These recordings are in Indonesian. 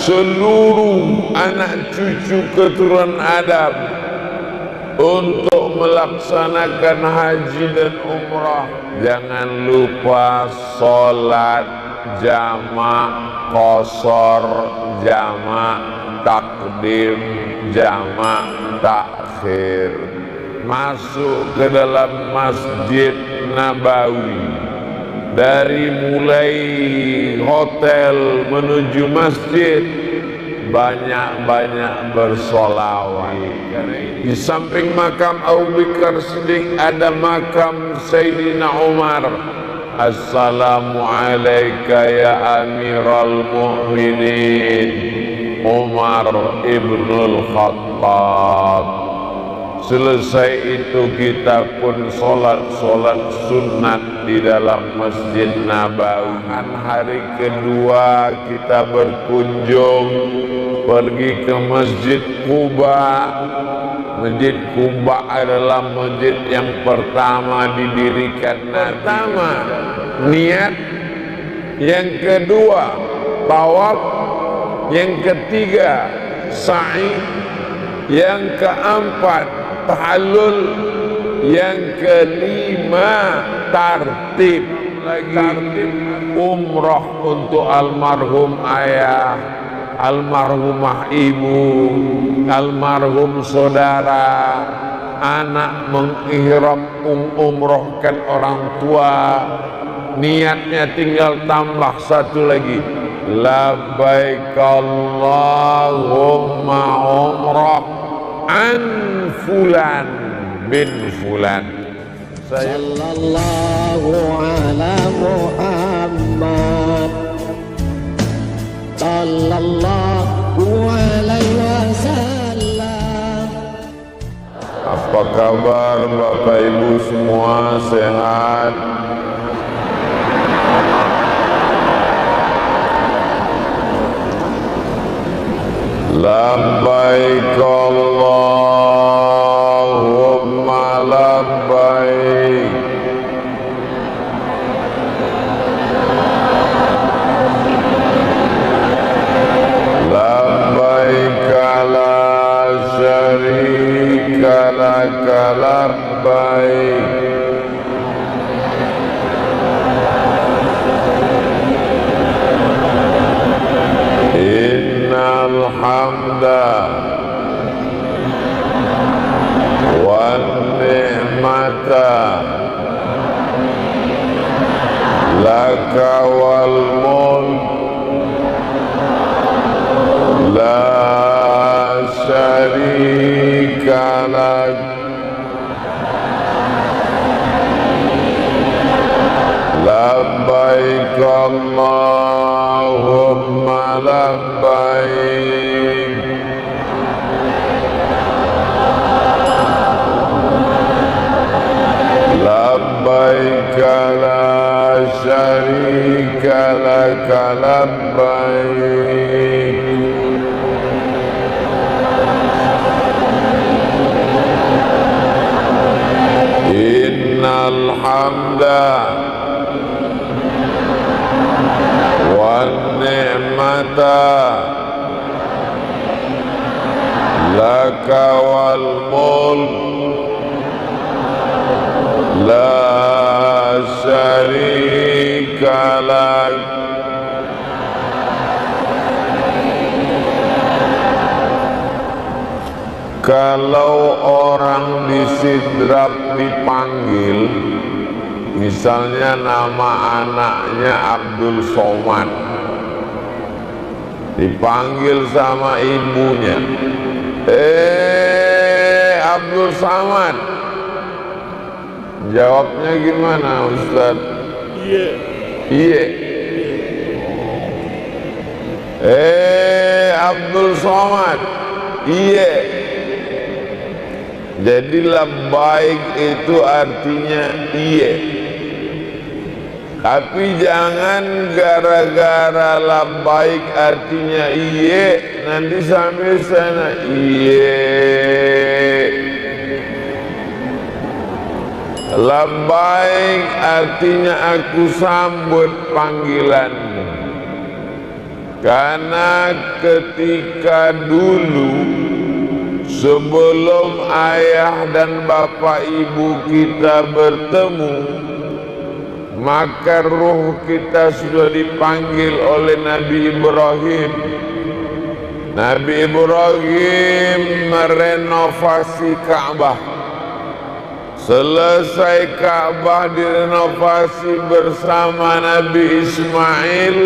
seluruh anak cucu keturunan Adam untuk melaksanakan haji dan umrah. Jangan lupa sholat jamak, qasar jamak, takdim jamak, takhir. Masuk ke dalam Masjid Nabawi, dari mulai hotel menuju masjid, banyak-banyak bersolawat. Di samping makam Abu Bakar Siddiq ada makam Sayyidina Umar. Assalamu alayka ya Amiral Mu'minin Umar ibnul Khattab. Selesai itu kita pun sholat sunat di dalam Masjid Nabawi. Hari kedua kita berkunjung pergi ke Masjid Quba. Masjid Quba adalah masjid yang pertama didirikan Nabi. Pertama niat, yang kedua tawaf, yang ketiga sa'i, yang keempat tahallul, yang kelima tartib umrah untuk almarhum ayah, almarhumah ibu, almarhum saudara, anak mengihram umrohkan orang tua. Niatnya tinggal tambah satu lagi, labbaik Allahumma umrah an fulan bin fulan. Sallallahu ala Muhammad sallallahu alaihi wasallam. Apa kabar Bapak Ibu semua, sehat? Labbaik Allahumma labbaik. Labbaik la syarika laka labbaik. Innal hamda wan ni'mata laka wal mulk la syarika lak. Labbaik Allahumma labbaik. Labbaik la syarika laka labbaik. Innal hamda wan ni'mata laka wal mulk la syarika lak. Kalau orang di Sidrap dipanggil, misalnya nama anaknya Abdul Somad, dipanggil sama ibunya, Abdul Somad, jawabnya gimana Ustaz? Iya. Iya. Abdul Somad, iya. Jadi labbaik itu artinya iya. Tapi jangan gara-gara labbaik artinya iya, nanti sampai sana iya. Labbaik artinya aku sambut panggilanmu. Karena ketika dulu sebelum ayah dan bapak ibu kita bertemu, maka ruh kita sudah dipanggil oleh Nabi Ibrahim. Nabi Ibrahim merenovasi Ka'bah. Selesai Ka'bah direnovasi bersama Nabi Ismail,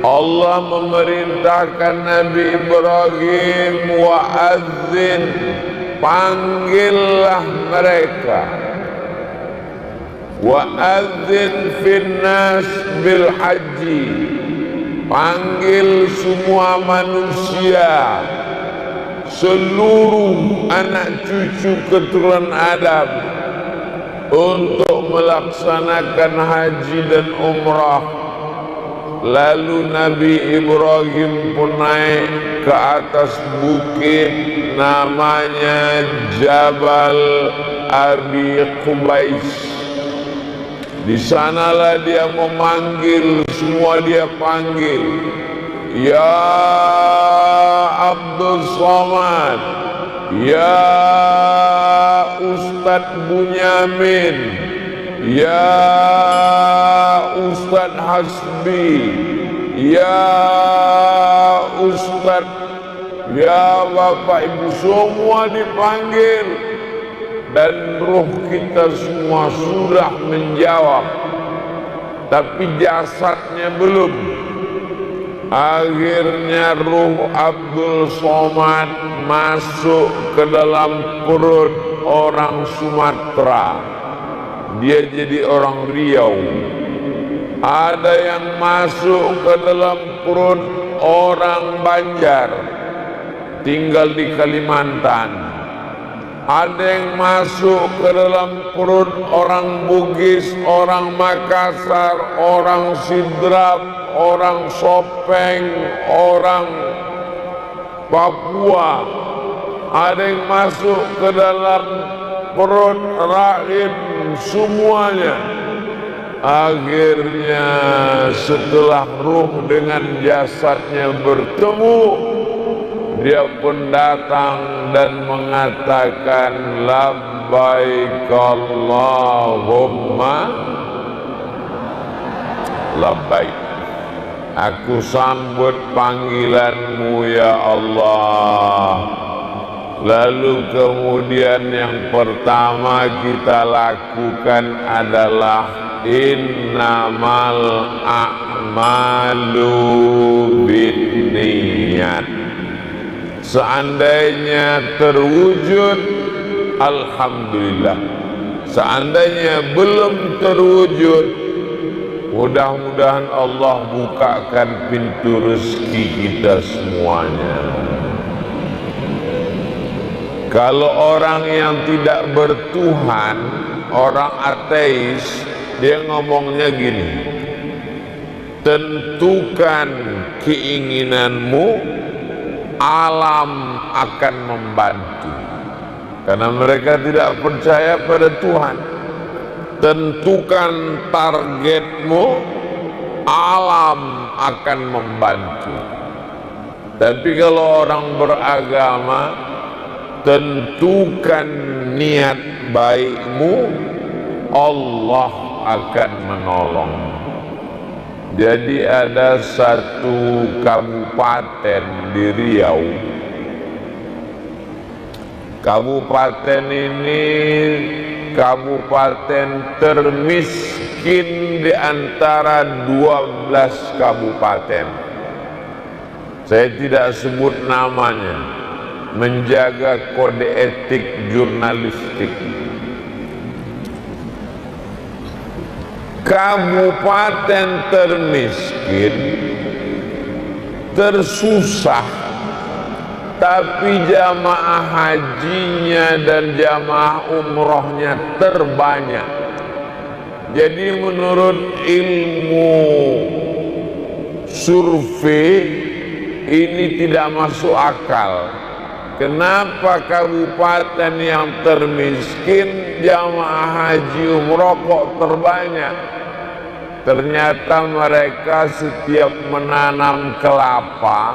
Allah memerintahkan Nabi Ibrahim, wa'adzin, panggillah mereka, wa'adzin finnas bil haji, panggil semua manusia, seluruh anak cucu keturunan Adam untuk melaksanakan haji dan umrah. Lalu Nabi Ibrahim pun naik ke atas bukit namanya Jabal Abi Qubais. Di sanalah dia memanggil, semua dia panggil, ya Abdul Somad, ya Ustadz Bunyamin, ya Ustadz Hasbi, ya Ustadz, ya Bapak Ibu, semua dipanggil. Dan ruh kita semua sudah menjawab, tapi jasadnya belum. Akhirnya ruh Abdul Somad masuk ke dalam perut orang Sumatera. Dia jadi orang Riau. Ada yang masuk ke dalam perut orang Banjar, tinggal di Kalimantan. Ada yang masuk ke dalam perut orang Bugis, orang Makassar, orang Sidrap, orang Sopeng, orang Papua. Ada yang masuk ke dalam perut rahim, semuanya. Akhirnya setelah ruh dengan jasadnya bertemu, dia pun datang dan mengatakan, labbaik Allahumma labbaik. Aku sambut panggilanmu ya Allah. Lalu kemudian yang pertama kita lakukan adalah innamal a'malu binniyat. Seandainya terwujud, alhamdulillah. Seandainya belum terwujud, mudah-mudahan Allah bukakan pintu rezeki kita semuanya. Kalau orang yang tidak bertuhan, orang ateis, dia ngomongnya gini, tentukan keinginanmu, alam akan membantu. Karena mereka tidak percaya pada Tuhan. Tentukan targetmu, alam akan membantu. Tapi kalau orang beragama, tentukan niat baikmu, Allah akan menolong. Jadi ada satu kabupaten di Riau. Kabupaten ini kabupaten termiskin di antara 12 kabupaten. Saya tidak sebut namanya, menjaga kode etik jurnalistik. Kabupaten termiskin, tersusah, tapi jamaah hajinya dan jamaah umrohnya terbanyak. Jadi menurut ilmu survei ini tidak masuk akal. Kenapa kabupaten yang termiskin jamaah haji umroh kok terbanyak? ternyata mereka setiap menanam kelapa,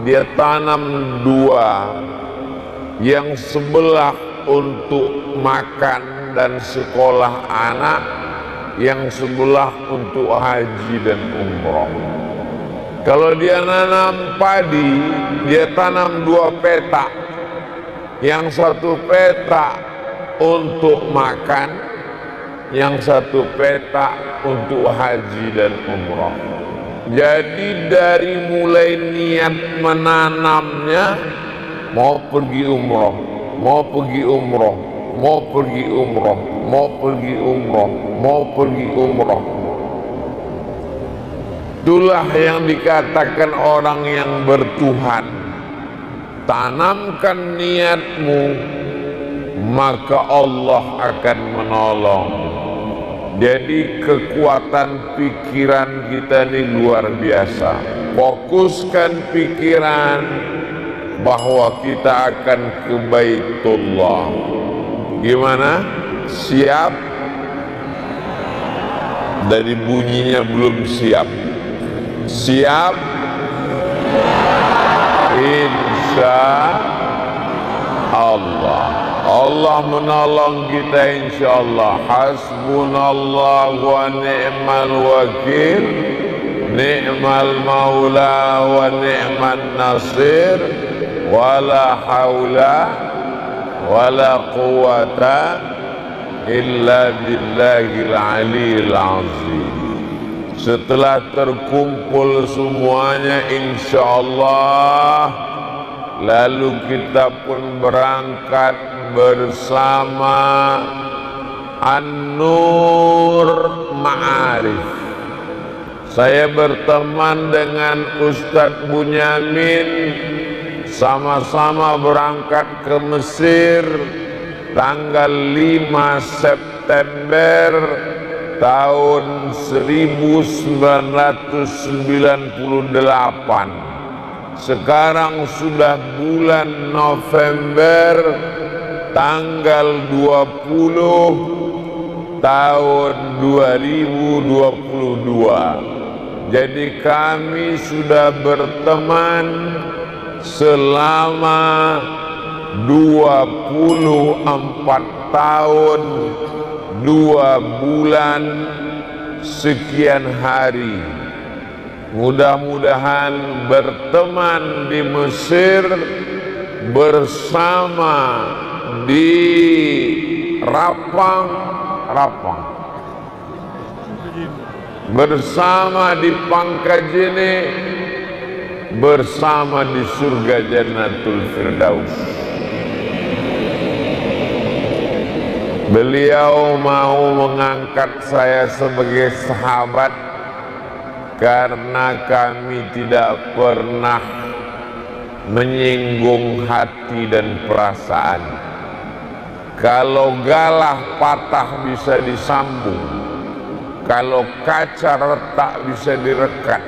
dia tanam dua, yang sebelah untuk makan dan sekolah anak, yang sebelah untuk haji dan umroh. Kalau dia nanam padi, dia tanam dua petak, yang satu petak untuk makan, yang satu petak untuk haji dan umroh. Jadi dari mulai niat menanamnya, mau pergi umroh, mau pergi umroh, mau pergi umroh, mau pergi umroh, mau pergi umroh. Itulah yang dikatakan orang yang bertuhan. Tanamkan niatmu, maka Allah akan menolong. Jadi kekuatan pikiran kita ini luar biasa. Fokuskan pikiran bahwa kita akan ke Baitullah. Gimana? Siap? Dari bunyinya belum siap. Siap? Insya Allah. Allah menolong kita insya Allah. Hasbunallah wa ni'mal wakil, ni'mal maula wa ni'man nasir, wala haula wala quwata illa billahil aliyil azim. Setelah terkumpul semuanya insyaallah, lalu kita pun berangkat bersama An-Nur Ma'arif. Saya berteman dengan Ustadz Bunyamin, sama-sama berangkat ke Mesir tanggal 5 September tahun 1998. Sekarang sudah bulan November tanggal 20 tahun 2022. Jadi kami sudah berteman selama 24 tahun 2 bulan sekian hari. Mudah-mudahan berteman di Mesir bersama di Rapang, bersama di Pangkajene, bersama di surga Jannatul Firdaus. Beliau mau mengangkat saya sebagai sahabat karena kami tidak pernah menyinggung hati dan perasaan. Kalau galah patah bisa disambung, kalau kaca retak bisa direkat,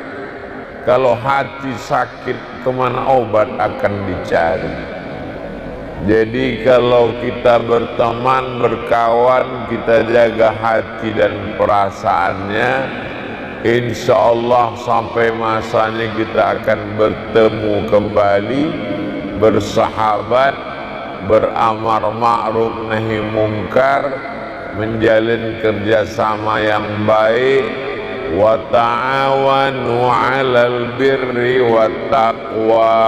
kalau hati sakit kemana obat akan dicari. Jadi kalau kita berteman, berkawan, kita jaga hati dan perasaannya, insya Allah sampai masanya kita akan bertemu kembali, bersahabat, beramar ma'ruf nahi mungkar, menjalin kerjasama yang baik. Wa ta'awanu 'alal birri wat taqwa.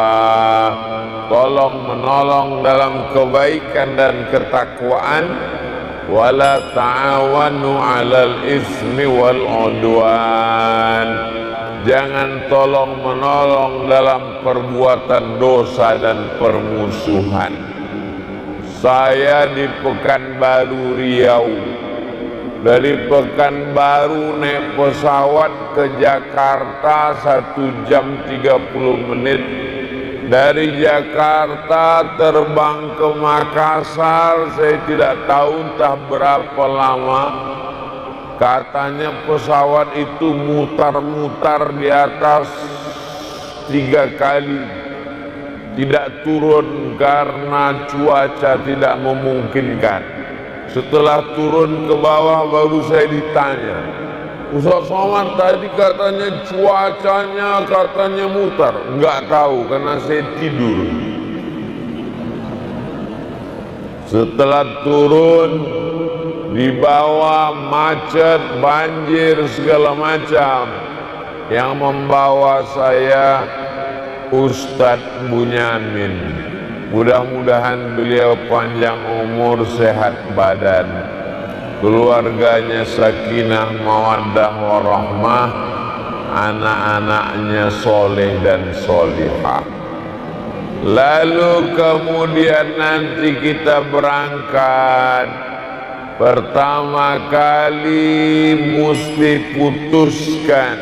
Tolong menolong dalam kebaikan dan ketakwaan. Wala ta'awanu 'alal ismi wal 'udwan. Jangan tolong menolong dalam perbuatan dosa dan permusuhan. Saya di Pekanbaru Riau. Dari Pekanbaru naik pesawat ke Jakarta 1 jam 30 menit. Dari Jakarta terbang ke Makassar, saya tidak tahu entah berapa lama. Katanya pesawat itu mutar-mutar di atas 3 kali, tidak turun karena cuaca tidak memungkinkan. Setelah turun ke bawah baru saya ditanya, Ustaz Somad tadi katanya cuacanya katanya mutar. Enggak tahu karena saya tidur. Setelah turun di bawah macet, banjir segala macam. Yang membawa saya Ustadz Bunyamin. Mudah-mudahan beliau panjang umur, sehat badan, keluarganya sakinah mawaddah warahmah, anak-anaknya soleh dan solihah. Lalu kemudian nanti kita berangkat. Pertama kali mesti putuskan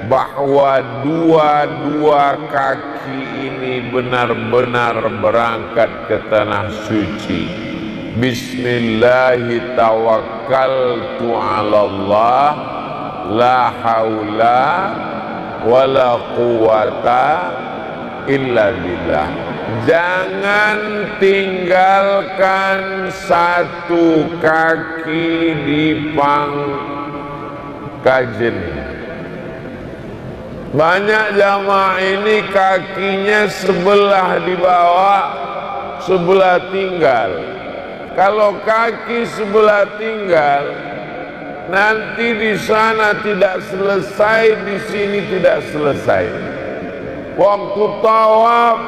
bahwa dua-dua kaki ini benar-benar berangkat ke tanah suci. Bismillahi tawakkaltu ala Allah, la haula wala quwata illa billah. Jangan tinggalkan satu kaki di pangkajen. Banyak jamaah ini kakinya sebelah di bawah, sebelah tinggal. Kalau kaki sebelah tinggal, nanti di sana tidak selesai, di sini tidak selesai. Waktu tawaf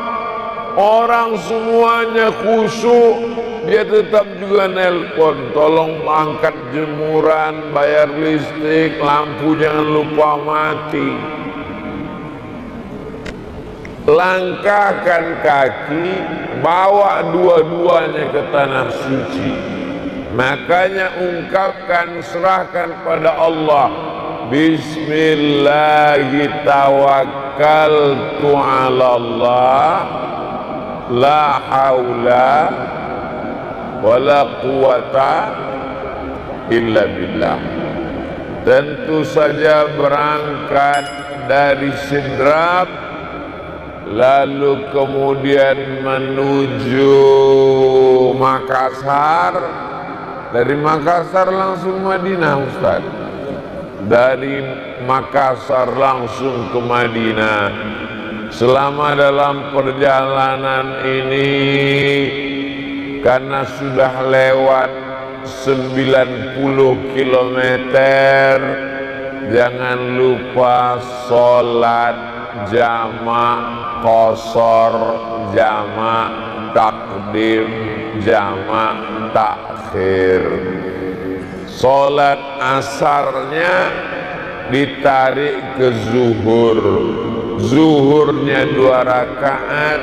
orang semuanya khusyuk, dia tetap juga nelpon, tolong angkat jemuran, bayar listrik, lampu jangan lupa mati. Langkahkan kaki, bawa dua-duanya ke tanah suci. Makanya ungkapkan, serahkan pada Allah. Bismillahi tawakkaltu ala Allah, la haula wala quwata illa billah. Tentu saja berangkat dari Sidrap, lalu kemudian menuju Makassar. Dari Makassar langsung Madinah, Ustaz. Dari Makassar langsung ke Madinah. Selama dalam perjalanan ini, karena sudah lewat 90 km, jangan lupa sholat jamak qasar, jamak takdim, jamak takhir. Sholat asarnya ditarik ke zuhur, zuhurnya 2 rakaat,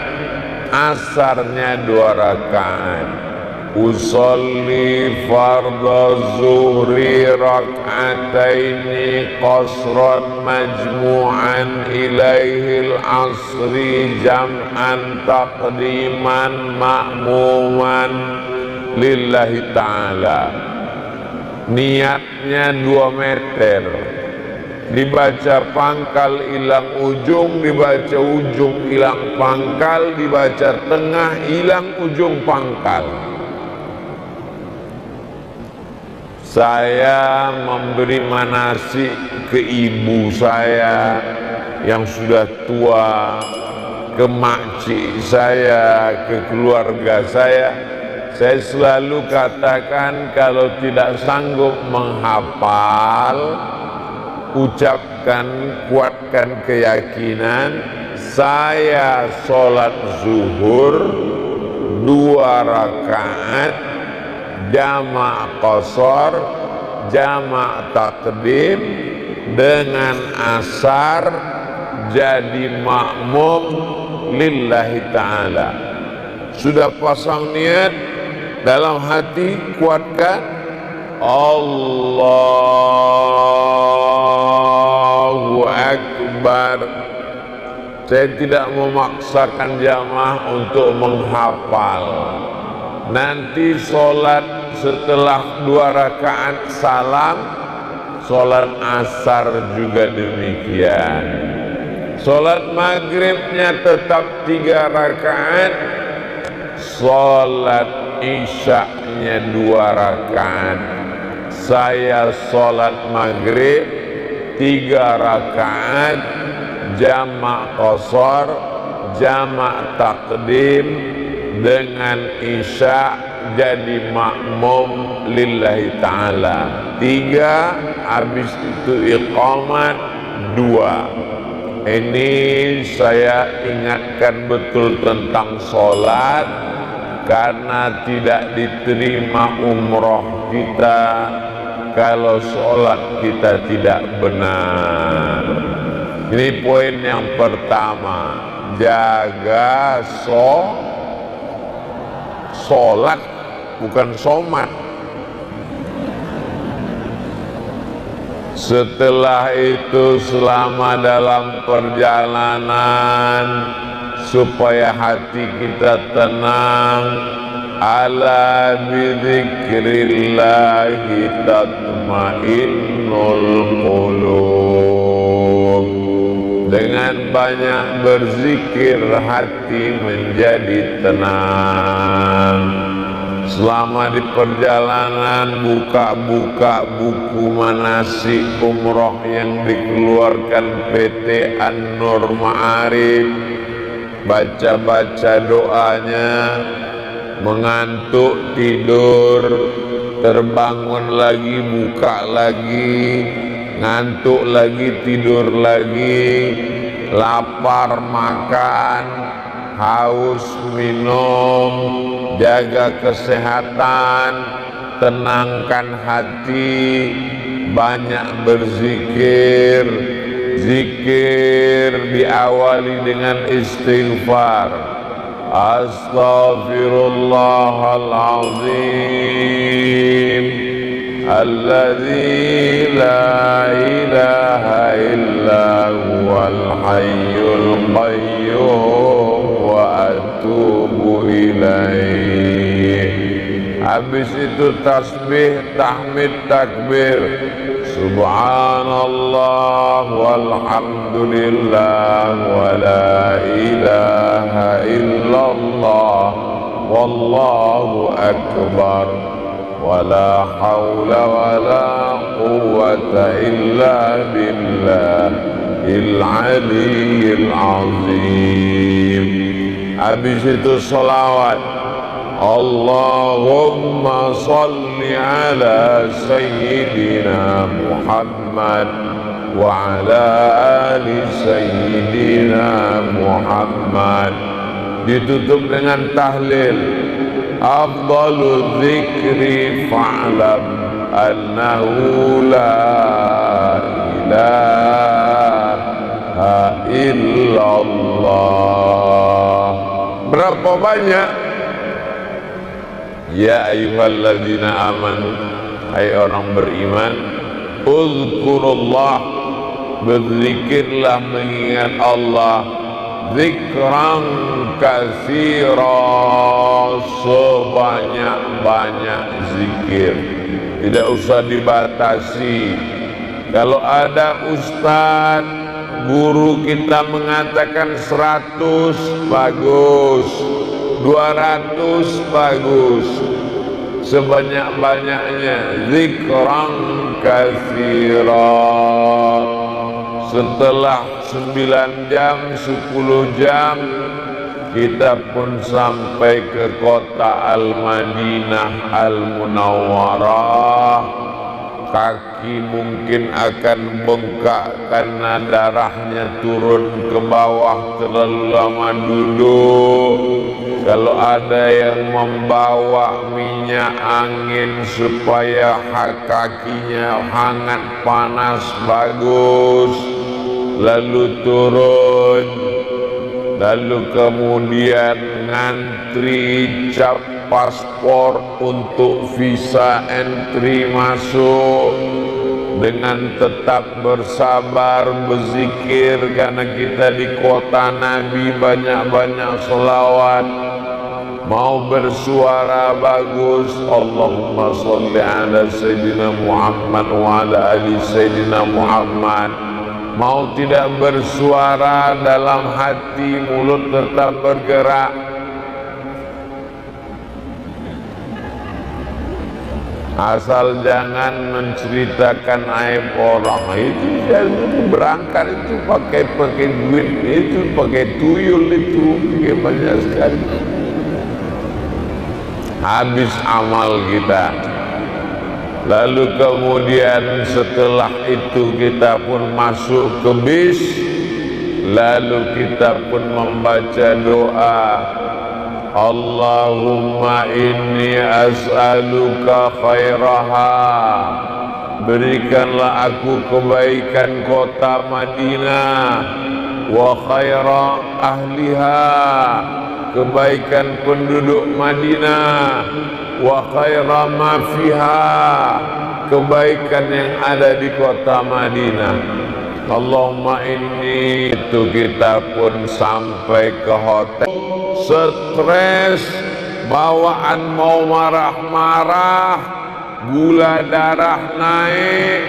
asarnya 2 rakaat. Usolli fardhu zuhri rak'ataini qasran majmu'an ilaihil asri jam'an taqdiman ma'muman lillahi ta'ala. Niatnya 2 meter, dibaca pangkal hilang ujung, dibaca ujung hilang pangkal, dibaca tengah hilang ujung pangkal. Saya memberi manasik ke ibu saya yang sudah tua, ke makcik saya, ke keluarga saya. Saya selalu katakan, kalau tidak sanggup menghafal, ucapkan, kuatkan keyakinan. Saya sholat zuhur 2 rakaat, jamak qasar, jamak takdim, dengan asar jadi makmum lillahi ta'ala. Sudah pasang niat dalam hati, kuatkan. Allahu Akbar. Saya tidak memaksakan jamaah untuk menghafal. Nanti sholat setelah 2 rakaat salam, sholat asar juga demikian. Sholat maghribnya tetap 3 rakaat, sholat isyaknya 2 rakaat. saya sholat maghrib 3 rakaat jamak qashar, jamak takdim dengan isya jadi makmum lillahi ta'ala. 3, habis itu iqamat 2. Ini saya ingatkan betul tentang sholat, karena tidak diterima umroh kita kalau sholat kita tidak benar. Ini poin yang pertama, jaga sholat, bukan somat. Setelah itu selama dalam perjalanan, supaya hati kita tenang, ala bidzikrillahi tatmainnul qulub. Dengan banyak berzikir hati menjadi tenang. Selama di perjalanan buka-buka buku manasik umroh yang dikeluarkan PT An-Nur Ma'arif, baca-baca doanya, mengantuk tidur, terbangun lagi buka lagi, ngantuk lagi tidur lagi, lapar makan, haus minum, jaga kesehatan, tenangkan hati, banyak berzikir. Zikir diawali dengan istighfar. Astaghfirullahalazim alladzi la ilaha illa huwal hayyul qayyum wa atubu ilaih. Habis itu tasbih, tahmid, takbir. Subhanallah walhamdulillah wa la ilaha illallah wallahu akbar wa la hawla wa la quwwata illa billahil aliyyil azim. Habis itu salawat, Allahumma salli ala Sayyidina Muhammad wa ala ali Sayyidina Muhammad. Ditutup dengan tahlil. Afdalu dzikri fa'lam annahu la ilaha illallah. Berapa banyak? Ya ayyuhalladzina amanu, hai orang beriman, uzkurullah, berzikirlah mengingat Allah, zikran katsira, sebanyak-banyak zikir, tidak usah dibatasi. Kalau ada ustaz, guru kita mengatakan 100, bagus, 200 bagus, sebanyak-banyaknya zikran katsira. Setelah 9 jam, 10 jam, kita pun sampai ke kota Al-Madinah Al-Munawwarah. Kaki mungkin akan bengkak karena darahnya turun ke bawah terlalu lama duduk. Kalau ada yang membawa minyak angin supaya kakinya hangat panas, bagus. Lalu turun, lalu kemudian ngantri cap paspor untuk visa entry masuk, dengan tetap bersabar, berzikir, karena kita di kota Nabi, banyak-banyak selawat. Mau bersuara bagus, Allahumma sholli ala Sayyidina Muhammad wa ala ali Sayyidina Muhammad. Mau tidak bersuara, dalam hati, mulut tetap bergerak. asal jangan menceritakan aib orang. Itu berangkat itu pakai duit, itu pakai tuyul, itu pakai banyak sekali, habis amal kita. Lalu kemudian setelah itu kita pun masuk ke bis, lalu kita pun membaca doa, Allahumma inni as'aluka khairaha, berikanlah aku kebaikan kota Madinah, wa khaira ahliha, kebaikan penduduk Madinah, wa khaira ma fiha, kebaikan yang ada di kota Madinah. Allahumma inni. Itu kita pun sampai ke hotel, stres, bawaan mau marah-marah, gula darah naik,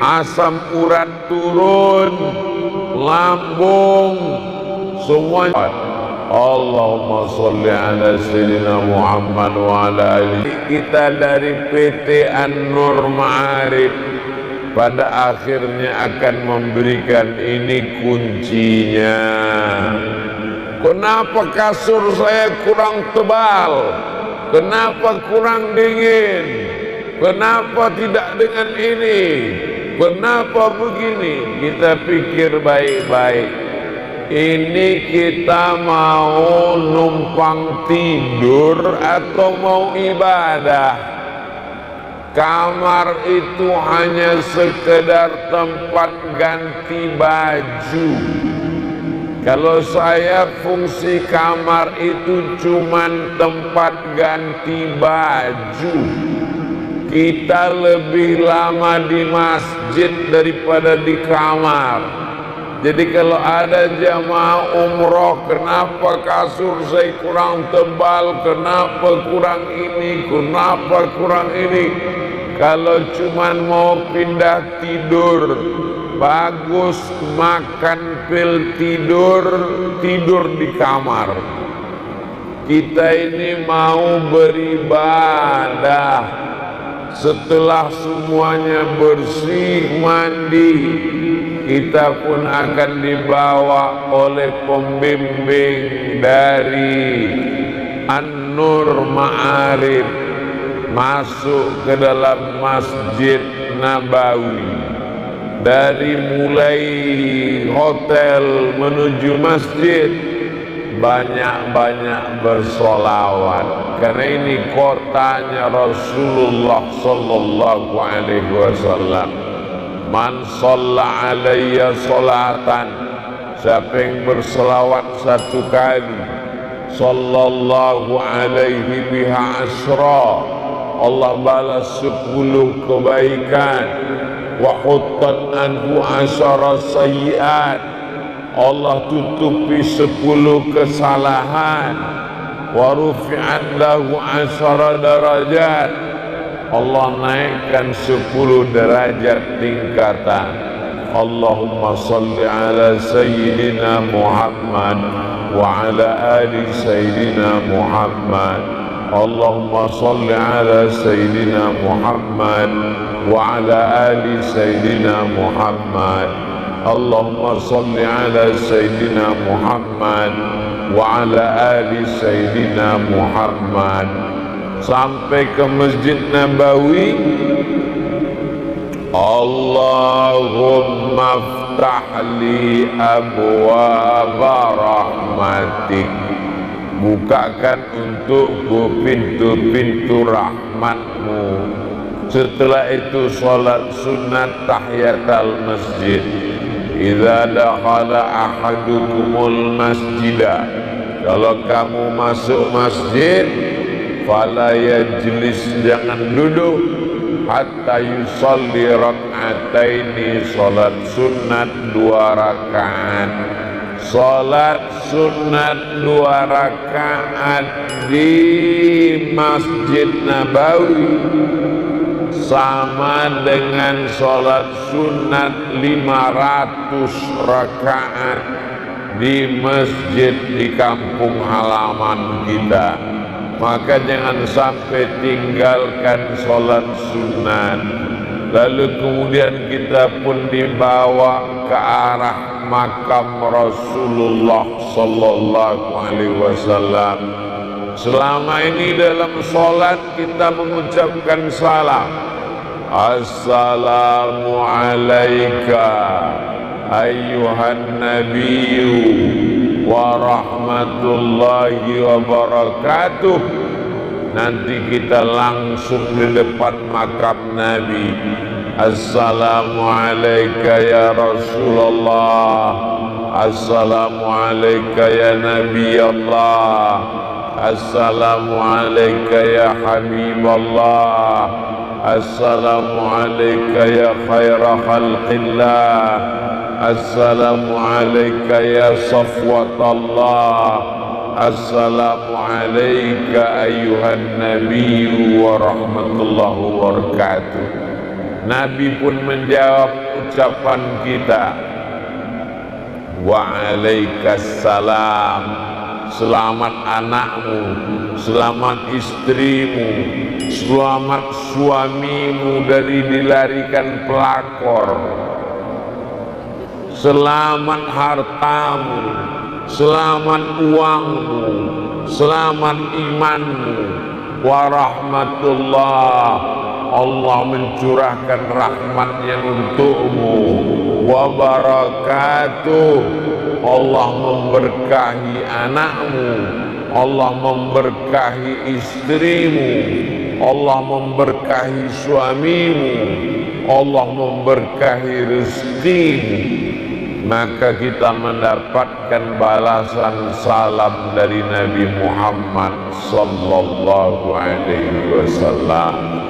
asam urat turun, lambung, semuanya. Allahumma sholli ala sayyidina Muhammad wa ala alihi. Kita dari PT An-Nur Ma'arif pada akhirnya akan memberikan ini kuncinya. Kenapa kasur saya kurang tebal? Kenapa kurang dingin? Kenapa tidak dengan ini? Kenapa begini? Kita pikir baik-baik. Ini kita mau numpang tidur atau mau ibadah? Kamar itu hanya sekedar tempat ganti baju. Kalau saya fungsi kamar itu cuman tempat ganti baju. Kita lebih lama di masjid daripada di kamar. Jadi kalau ada jamaah umroh, kenapa kasur saya kurang tebal, kenapa kurang ini, kenapa kurang ini? Kalau cuman mau pindah tidur, bagus makan pil tidur, tidur di kamar. Kita ini mau beribadah. Setelah semuanya bersih, mandi, kita pun akan dibawa oleh pembimbing dari An-Nur Ma'arif masuk ke dalam Masjid Nabawi. Dari mulai hotel menuju masjid, banyak-banyak bersolawat, karena ini kotanya Rasulullah sallallahu alaihi wasallam. Man shalla alayya sholatan, siapa yang berselawat satu kali, sallallahu alaihi biha asra, Allah balas 10 kebaikan. Wa huttat anhu asyara sayyi'at, Allah tutupi 10 kesalahan. Wa rufi'at lahu asyara darajat, Allah naikkan 10 derajat tingkatan. Allahumma salli ala sayyidina Muhammad wa ala ali sayyidina Muhammad. Allahumma salli ala sayyidina Muhammad wa ala ali sayyidina Muhammad. Allahumma salli ala sayyidina Muhammad wa ala ali sayyidina Muhammad. Sampai ke Masjid Nabawi, Allahumma ftah li abwaaba rahmatik, bukakan untukku pintu-pintu rahmatmu. Setelah itu salat sunat tahiyatul masjid. Idza dakhala ahadukumul masjidah, kalau kamu masuk masjid, fala yajlis, jangan duduk, hatta yusalli rak'ataini, salat sunat 2 rakaat. Salat sunat 2 rakaat di Masjid Nabawi sama dengan salat sunat 500 rakaat di masjid di kampung halaman kita. maka jangan sampai tinggalkan sholat sunat. Lalu kemudian kita pun dibawa ke arah makam Rasulullah sallallahu alaihi wasallam. Selama ini dalam sholat kita mengucapkan salam, assalamu alaika ayyuhan nabiyyu wa rahmatullahi wa barakatuh. Nanti kita langsung di depan makam Nabi, assalamu alaika ya Rasulullah, assalamu alaika ya Nabi Allah, assalamu alaika ya Habiballah, assalamu alaika ya khaira khalqillah, assalamu alaika ya safwatallah, assalamu alaika ayyuhan nabiyyu wa rahmatullahi wa barakatuh. Nabi pun menjawab ucapan kita, wa alaikassalam, selamat anakmu, selamat istrimu, selamat suamimu dari dilarikan pelakor, selamat hartamu, selamat uangmu, selamat imanmu, wa rahmatullah, Allah mencurahkan rahmatnya untukmu, wa barakatuh, Allah memberkahi anakmu, Allah memberkahi istrimu, Allah memberkahi suamimu, Allah memberkahi rezekimu. Maka kita mendapatkan balasan salam dari Nabi Muhammad sallallahu alaihi wasallam.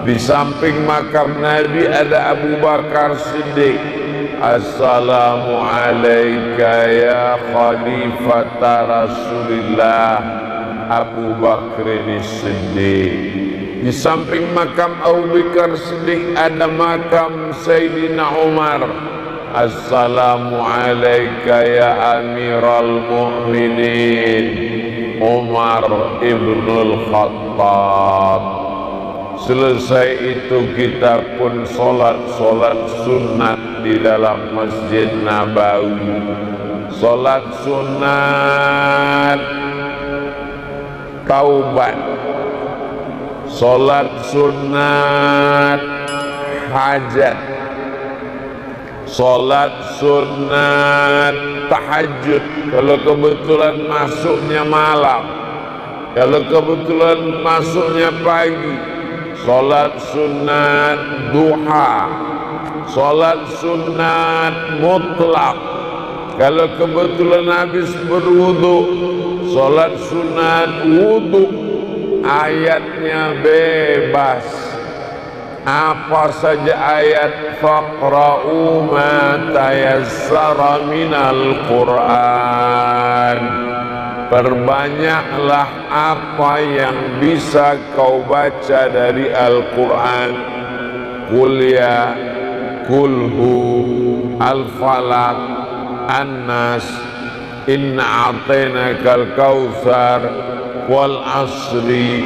Di samping makam Nabi ada Abu Bakar Siddiq. Assalamu alayka ya khalifata Rasulillah Abu Bakr Siddiq. Di samping makam Abu Bakar Siddiq ada makam Sayyidina Umar. Assalamu alayka ya Amiral Mu'minin Umar ibnul Khattab. Selesai itu kita pun solat sunat di dalam Masjid Nabawi. Solat sunat taubat, solat sunat hajat, solat sunat tahajud kalau kebetulan masuknya malam, kalau kebetulan masuknya pagi, solat sunat duha, solat sunat mutlak kalau kebetulan habis berwudu, solat sunat wudu, ayatnya bebas, apa saja ayat, faqra'u ma tayassara minal Qur'an, perbanyaklah apa yang bisa kau baca dari Al-Quran. Qul ya, kulhu, al-falaq, an-nas, inna a'tainakal kautsar, wal asri.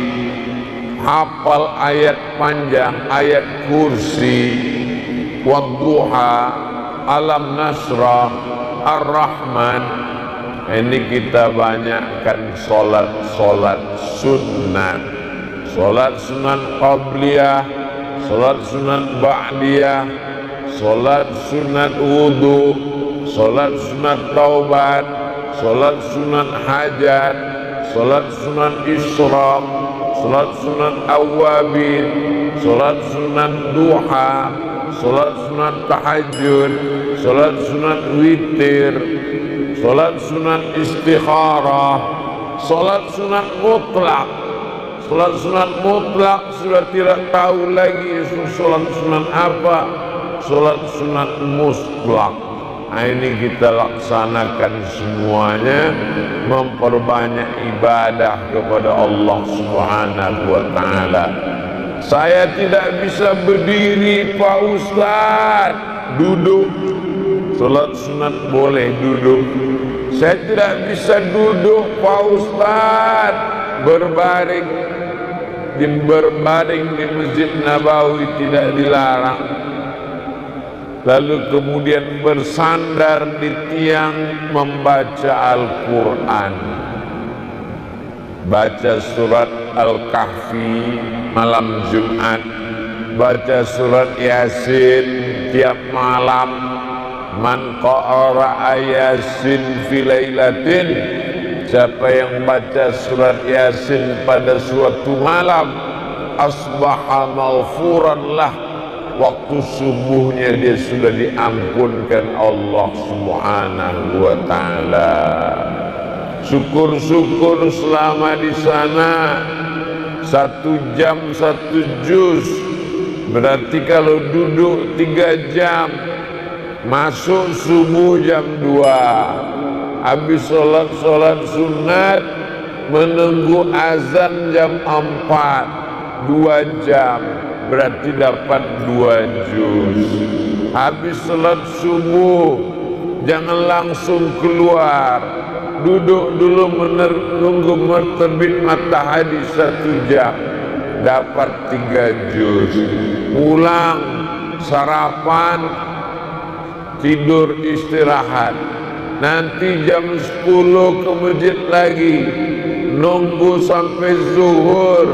Hafal ayat panjang, ayat kursi, wadduha, alam nasrah, ar-rahman. Ini kita banyakkan solat sunat, solat sunat qabliyah, solat sunat ba'diyah, solat sunat wudu, solat sunat taubat, solat sunat hajat, solat sunat isyraq, solat sunat awabin, solat sunat duha, solat sunat tahajud, solat sunat witir, solat sunat istikharah, solat sunat mutlak. Solat sunat mutlak sudah tidak tahu lagi solat sunat apa, solat sunat mutlak. Nah, ini kita laksanakan semuanya, memperbanyak ibadah kepada Allah Subhanahu wa ta'ala. Saya tidak bisa berdiri Pak Ustaz, duduk. Solat sunat boleh duduk. Saya tidak bisa duduk Pak Ustaz, berbaring di Masjid Nabawi tidak dilarang. Lalu kemudian bersandar di tiang membaca Al-Quran, baca surat Al-Kahfi malam Jumat, baca surat Yasin tiap malam. Man qara'a Yasin fi lailatin, siapa yang baca surat Yasin pada suatu malam, asbaha maghfuran lah, waktu subuhnya dia sudah diampunkan Allah Subhanahu wa ta'ala. Syukur-syukur selama di sana 1 jam 1 juz, berarti kalau duduk 3 jam, masuk subuh jam 2, habis sholat sunat, menunggu azan jam 4, 2 jam, berarti dapat 2 juz. Habis sholat subuh jangan langsung keluar, duduk dulu menunggu terbit matahari 1 jam, dapat 3 juz. Pulang sarapan, tidur istirahat, nanti jam 10 ke masjid lagi, nunggu sampai zuhur,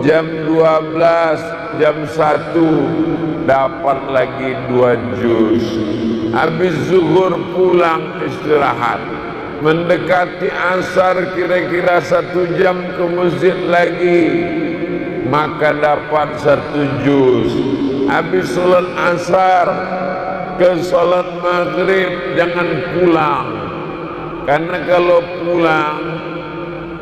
jam 12, jam 1 dapat lagi 2 juz. Habis zuhur pulang istirahat, mendekati asar kira-kira 1 jam ke masjid lagi, maka dapat 1 juz. Habis sholat asar ke sholat maghrib jangan pulang, karena kalau pulang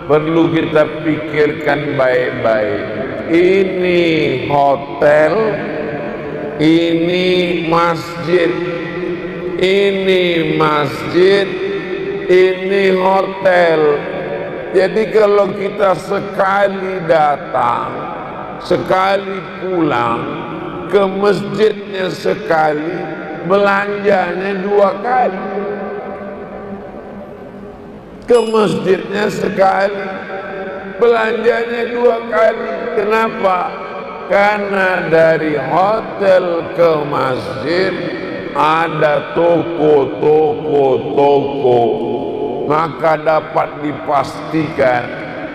perlu kita pikirkan baik-baik. Ini hotel, ini masjid, ini masjid, ini hotel. Jadi kalau kita sekali datang, sekali pulang, ke masjidnya sekali, belanjanya 2 kali. Ke masjidnya sekali, belanjanya 2 kali. Kenapa? Karena dari hotel ke masjid ada toko, maka dapat dipastikan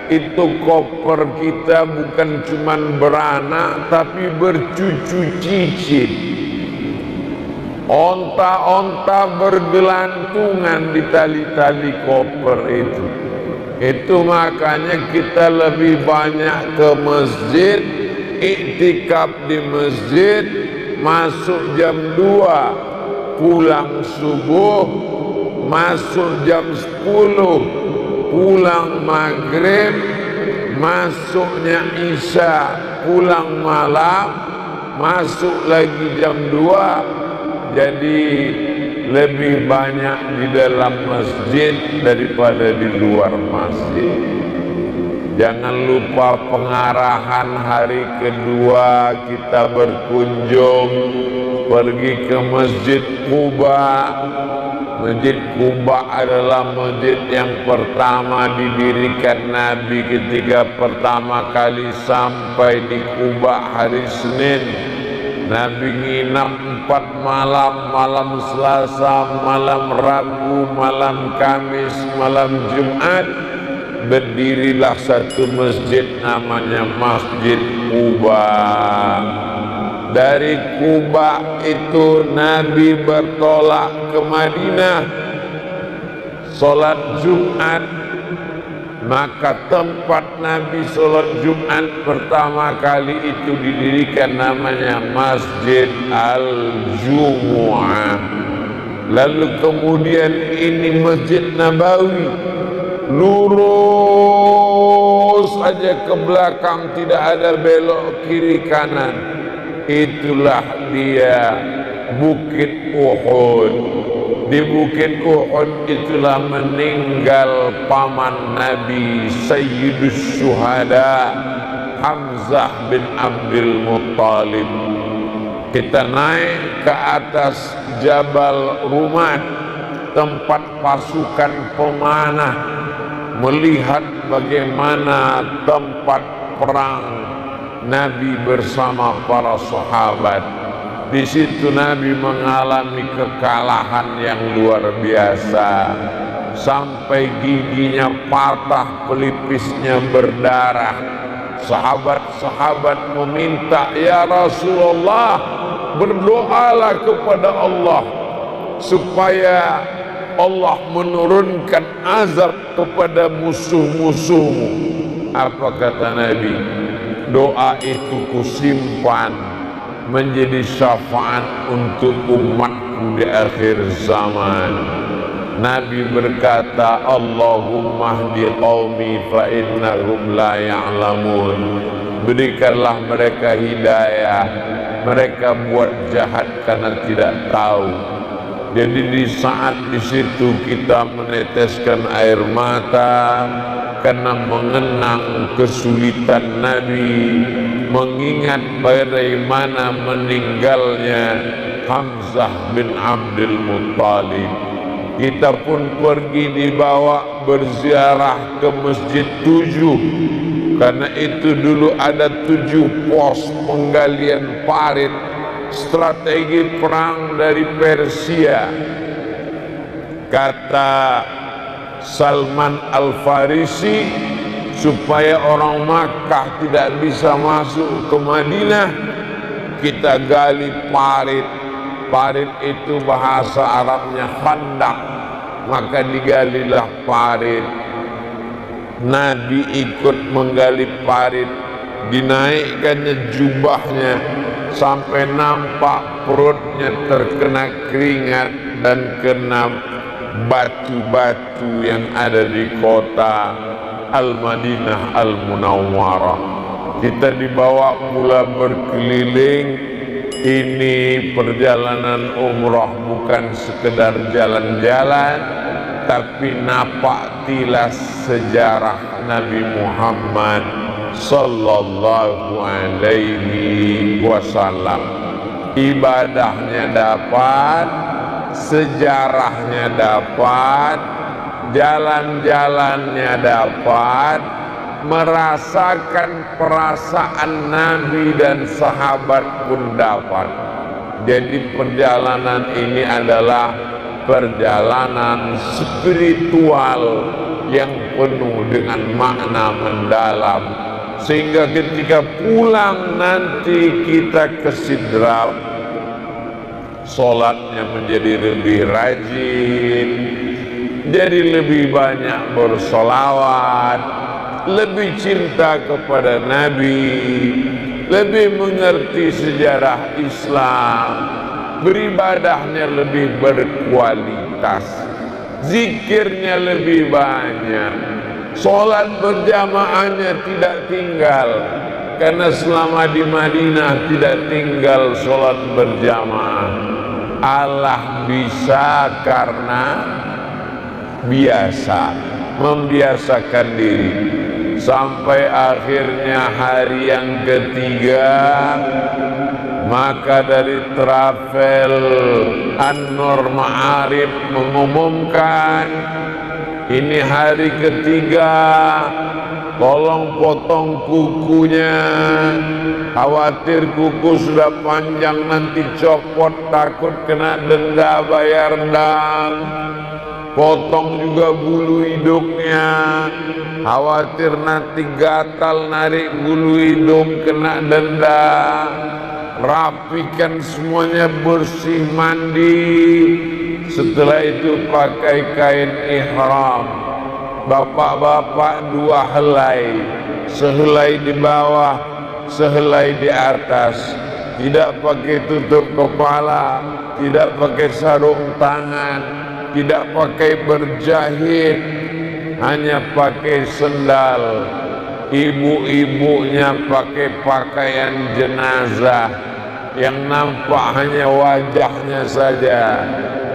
itu koper kita bukan cuman beranak tapi bercucu cicit. Onta-onta bergelantungan di tali-tali koper itu. Itu makanya kita lebih banyak ke masjid, iktikaf di masjid, masuk jam 2, pulang subuh, masuk jam 10, pulang maghrib, masuknya isya, pulang malam, masuk lagi jam 2. Jadi lebih banyak di dalam masjid daripada di luar masjid. Jangan lupa pengarahan hari kedua kita berkunjung pergi ke Masjid Quba. Masjid Quba adalah masjid yang pertama didirikan Nabi ketika pertama kali sampai di Quba hari Senin. Nabi nginap 4 malam, malam Selasa, malam Rabu, malam Kamis, malam Jumat. Berdirilah satu masjid namanya Masjid Quba. Dari Quba itu Nabi bertolak ke Madinah, sholat Jumat. Maka tempat Nabi sholat Jumat pertama kali itu didirikan namanya Masjid Al-Jumu'ah. Lalu kemudian ini Masjid Nabawi, lurus saja ke belakang, tidak ada belok kiri kanan. Itulah dia Bukit Uhud. Di Bukit Uhud itulah meninggal paman Nabi Sayyidus Syuhada Hamzah bin Abdul Muttalib. Kita naik ke atas Jabal Rumat, tempat pasukan pemanah melihat bagaimana tempat perang Nabi bersama para sahabat. Di situ Nabi mengalami kekalahan yang luar biasa, sampai giginya patah, pelipisnya berdarah. Sahabat-sahabat meminta, "Ya Rasulullah, berdoalah kepada Allah supaya Allah menurunkan azab kepada musuh-musuhmu." Apa kata Nabi? "Doa itu kusimpan menjadi syafaat untuk umatku di akhir zaman." Nabi berkata, "Allahumma hdi qaumi fa innahum la ya'lamun." Berikanlah mereka hidayah, mereka buat jahat karena tidak tahu. Jadi di saat di situ kita meneteskan air mata karena mengenang kesulitan Nabi, mengingat bagaimana meninggalnya Hamzah bin Abdul Muttalib. Kita pun pergi dibawa berziarah ke Masjid 7, karena itu dulu ada 7 pos penggalian parit strategi perang dari Persia. Kata Salman Al-Farisi, supaya orang Makkah tidak bisa masuk ke Madinah, kita gali parit. Parit itu bahasa Arabnya khandak, maka digalilah parit. Nabi ikut menggali parit, dinaikkannya jubahnya sampai nampak perutnya terkena keringat dan kena batu-batu yang ada di kota Al-Madinah Al-Munawwarah. Kita dibawa pula berkeliling. Ini perjalanan umrah bukan sekedar jalan-jalan, tapi napak tilas sejarah Nabi Muhammad sallallahu alaihi wasallam. Ibadahnya dapat, sejarahnya dapat, jalan-jalannya dapat, merasakan perasaan Nabi dan sahabat pun dapat. Jadi perjalanan ini adalah perjalanan spiritual yang penuh dengan makna mendalam, sehingga ketika pulang nanti kita ke Sidral, sholatnya menjadi lebih rajin, jadi lebih banyak bersolawat, lebih cinta kepada Nabi, lebih mengerti sejarah Islam, beribadahnya lebih berkualitas, zikirnya lebih banyak, sholat berjamaahnya tidak tinggal, karena selama di Madinah tidak tinggal sholat berjamaah. Allah bisa karena biasa, membiasakan diri. Sampai akhirnya hari yang ketiga, maka dari travel An-Nur Ma'arif mengumumkan, ini hari ketiga, tolong potong kukunya, khawatir kuku sudah panjang nanti copot, takut kena denda bayar dam. Potong juga bulu hidungnya, khawatir nanti gatal narik bulu hidung kena denda. Rapikan semuanya, bersih, mandi. Setelah itu pakai kain ihram. Bapak-bapak 2 helai, sehelai di bawah, sehelai di atas. Tidak pakai tutup kepala, tidak pakai sarung tangan, tidak pakai berjahit, hanya pakai sendal. Ibu-ibunya pakai pakaian jenazah, yang nampak hanya wajahnya saja,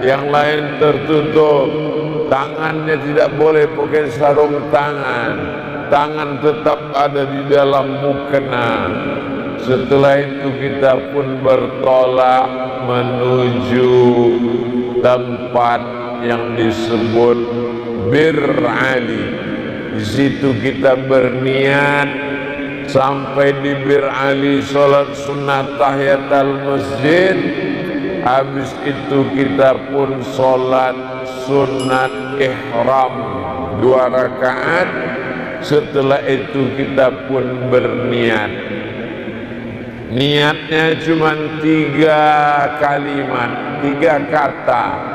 yang lain tertutup. Tangannya tidak boleh pakai sarung tangan, tangan tetap ada di dalam mukena. Setelah itu kita pun bertolak menuju tempat yang disebut Bir Ali. Di situ kita berniat sampai di Bir Ali sholat sunat tahiyatul masjid. Habis itu kita pun sholat sunat ihram 2 rakaat. Setelah itu kita pun berniat. Niatnya cuma 3 kalimat, 3 kata.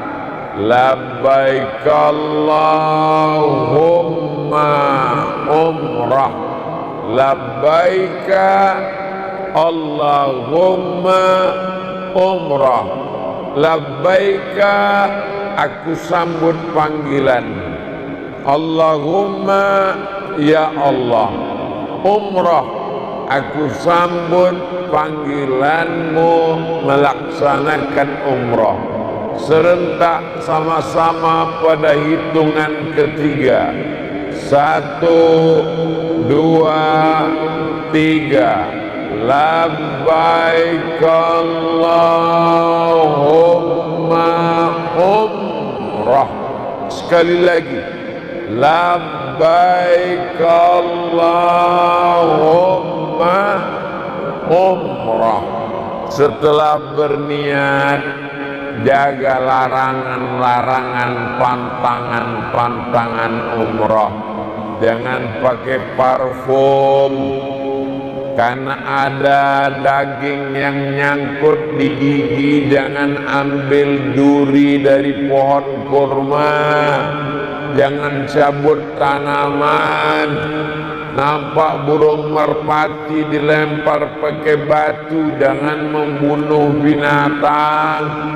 Labbaik Allahumma umrah, labbaika Allahumma umrah, labbaika aku sambut panggilan, Allahumma ya Allah, umrah aku sambut panggilanmu melaksanakan umrah. Serentak sama-sama pada hitungan ketiga. 1, 2, 3. Labbaik Allahumma umrah. Sekali lagi. Labbaik Allahumma umrah. Setelah berniat, jaga larangan-larangan, pantangan-pantangan umrah. Jangan pakai parfum, karena ada daging yang nyangkut di gigi. Jangan ambil duri dari pohon kurma. Jangan cabut tanaman. Nampak burung merpati dilempar pakai batu, jangan membunuh binatang.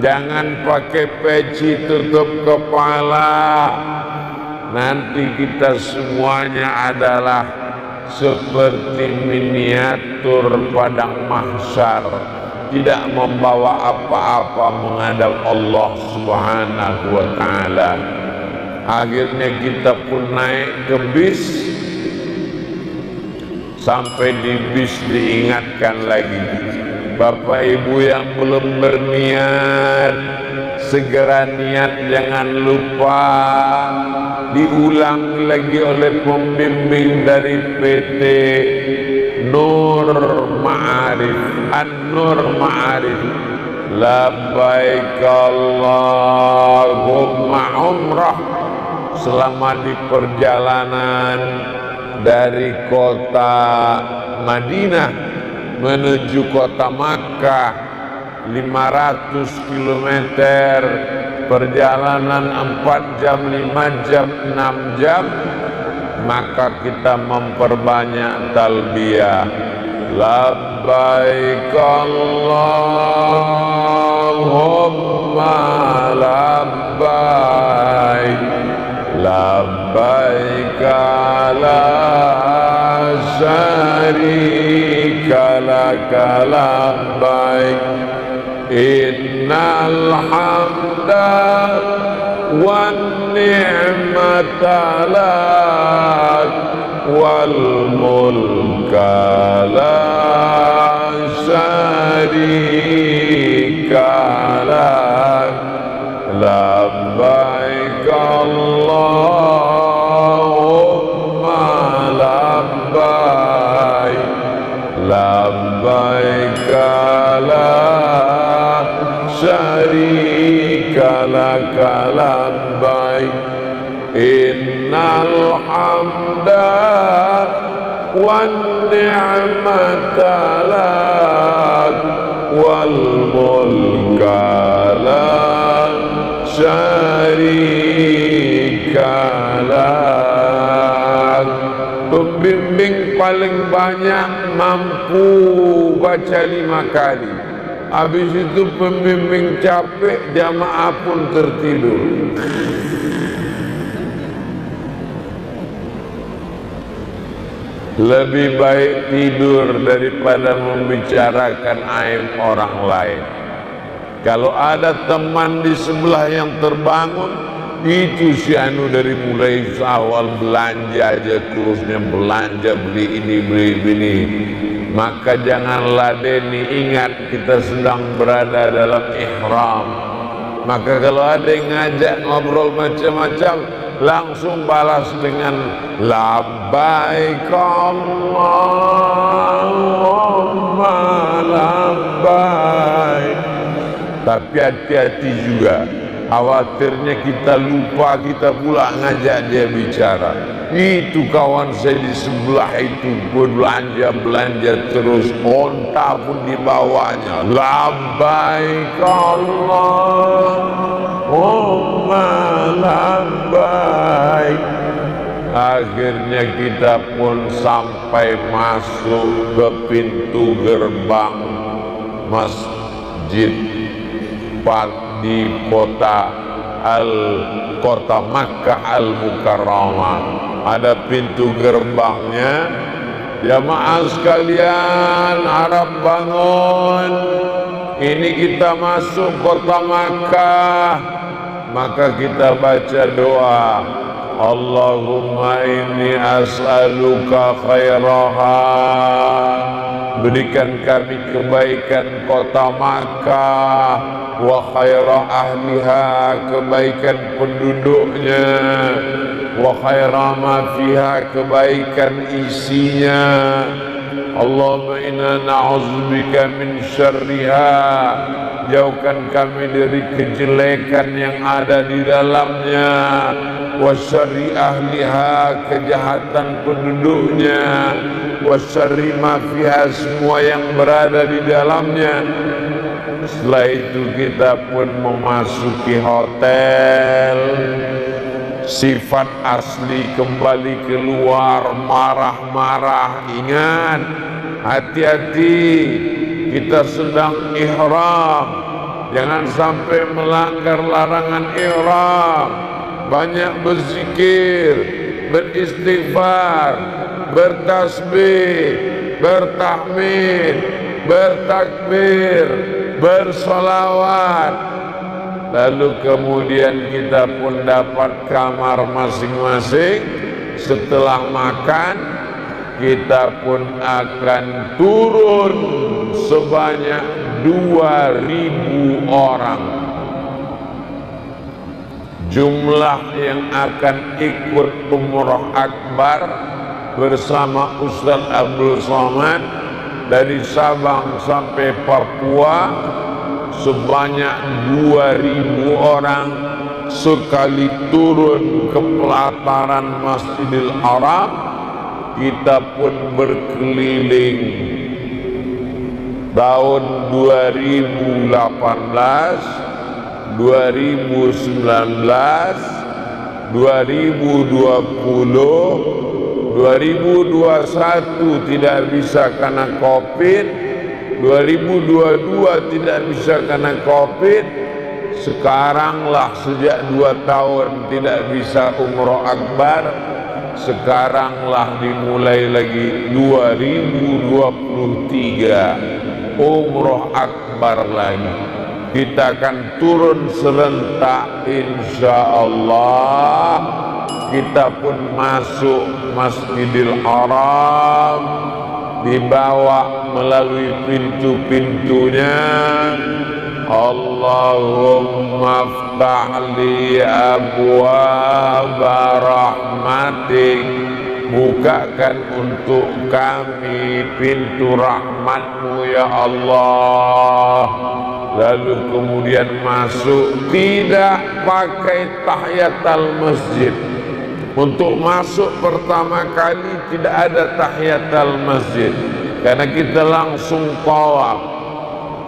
Jangan pakai peci tutup kepala. Nanti kita semuanya adalah seperti miniatur padang mahsyar, tidak membawa apa-apa menghadap Allah Subhanahu wa ta'ala. Akhirnya kita pun naik ke bis. Sampai di bis diingatkan lagi, Bapak Ibu yang belum berniat, segera niat, jangan lupa. Diulang lagi oleh pembimbing dari PT Nur Ma'arif, An-Nur Ma'arif. Labbaik Allahumma umrah. Selama di perjalanan dari kota Madinah menuju kota Makkah 500 km, perjalanan 4 jam, 5 jam, 6 jam, maka kita memperbanyak talbiyah. Labbaik Allahumma labbaik, labbaik la syarika laka labbaik, innal hamda wan ni'mata lak wal mulka la syarika lak. Labbaik Allahumma labbaik, labbaik la syarika laka labbaik, innal hamda wan ni'mata lak wal mulka la syarika lak. Pembimbing paling banyak mampu baca 5 kali. Habis itu pembimbing capek, jamaah pun tertidur. Lebih baik tidur daripada membicarakan aib orang lain. Kalau ada teman di sebelah yang terbangun, itu si anu dari mulai awal belanja aja terusnya belanja, beli ini beli ini, maka jangan ladeni. Ingat kita sedang berada dalam ihram. Maka kalau ada yang ngajak ngobrol macam-macam, langsung balas dengan labbaik Allahumma labbaik. Tapi hati-hati juga, khawatirnya kita lupa, kita pula ngajak dia bicara. Itu kawan saya di sebelah itu belanja terus, onta pun dibawanya. Labbaik Allahumma labbaik. Akhirnya kita pun sampai masuk ke pintu gerbang masjid di kota Makkah Al-Mukarramah. Ada pintu gerbangnya. Jamaah sekalian, harap bangun. Ini kita masuk kota Makkah, maka kita baca doa. Allahumma inni as'aluka khairaha. Berikan kami kebaikan kota Makkah, wa khaira ahliha, kebaikan penduduknya, wa khaira ma fiha, kebaikan isinya. Allahumma inna na'udzubika min syarriha, jauhkan kami dari kejelekan yang ada di dalamnya, wa syarri ahliha, kejahatan penduduknya, wa syarri ma fiha, semua yang berada di dalamnya. Setelah itu kita pun memasuki hotel. Sifat asli kembali keluar, marah-marah. Ingat, hati-hati, kita sedang ihram. Jangan sampai melanggar larangan ihram. Banyak berzikir, beristighfar, bertasbih, bertahmid, bertakbir, bersolawat. Lalu kemudian kita pun dapat kamar masing-masing. Setelah makan, kita pun akan turun sebanyak 2.000 orang. Jumlah yang akan ikut umrah akbar bersama Ustaz Abdul Somad dari Sabang sampai Papua sebanyak 2.000 orang. Sekali turun ke pelataran Masjidil Haram, kita pun berkeliling. Tahun 2018, 2019, 2020, 2021 tidak bisa karena Covid, 2022 tidak bisa karena Covid. Sekaranglah sejak 2 tahun tidak bisa umroh akbar. Sekaranglah dimulai lagi 2023 umroh akbar lagi. Kita akan turun serentak insyaallah. Kita pun masuk Masjidil Haram, dibawa melalui pintu-pintunya. Allahumma aftah li abwaaba rahmatik, bukakan untuk kami pintu rahmatmu ya Allah. Lalu kemudian masuk, tidak pakai tahiyatul masjid. Untuk masuk pertama kali tidak ada tahiyatul masjid, karena kita langsung tawaf.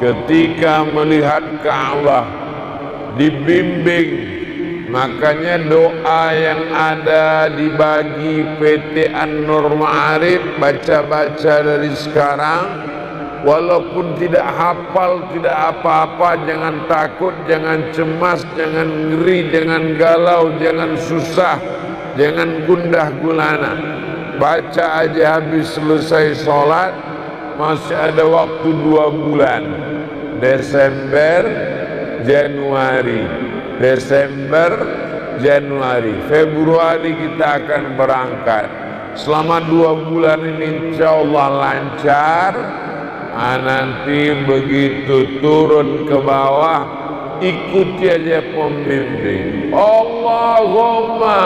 Ketika melihat Ka'bah dibimbing, makanya doa yang ada dibagi PT An-Nur Ma'arif, baca-baca dari sekarang. Walaupun tidak hafal, tidak apa-apa, jangan takut, jangan cemas, jangan ngeri, jangan galau, jangan susah, jangan gundah gulana. Baca aja habis selesai sholat. Masih ada waktu 2 bulan, Desember, Januari, Desember, Januari, Februari kita akan berangkat. Selama 2 bulan ini insya Allah lancar. Nanti begitu turun ke bawah, ikuti aja pembimbing. Allahumma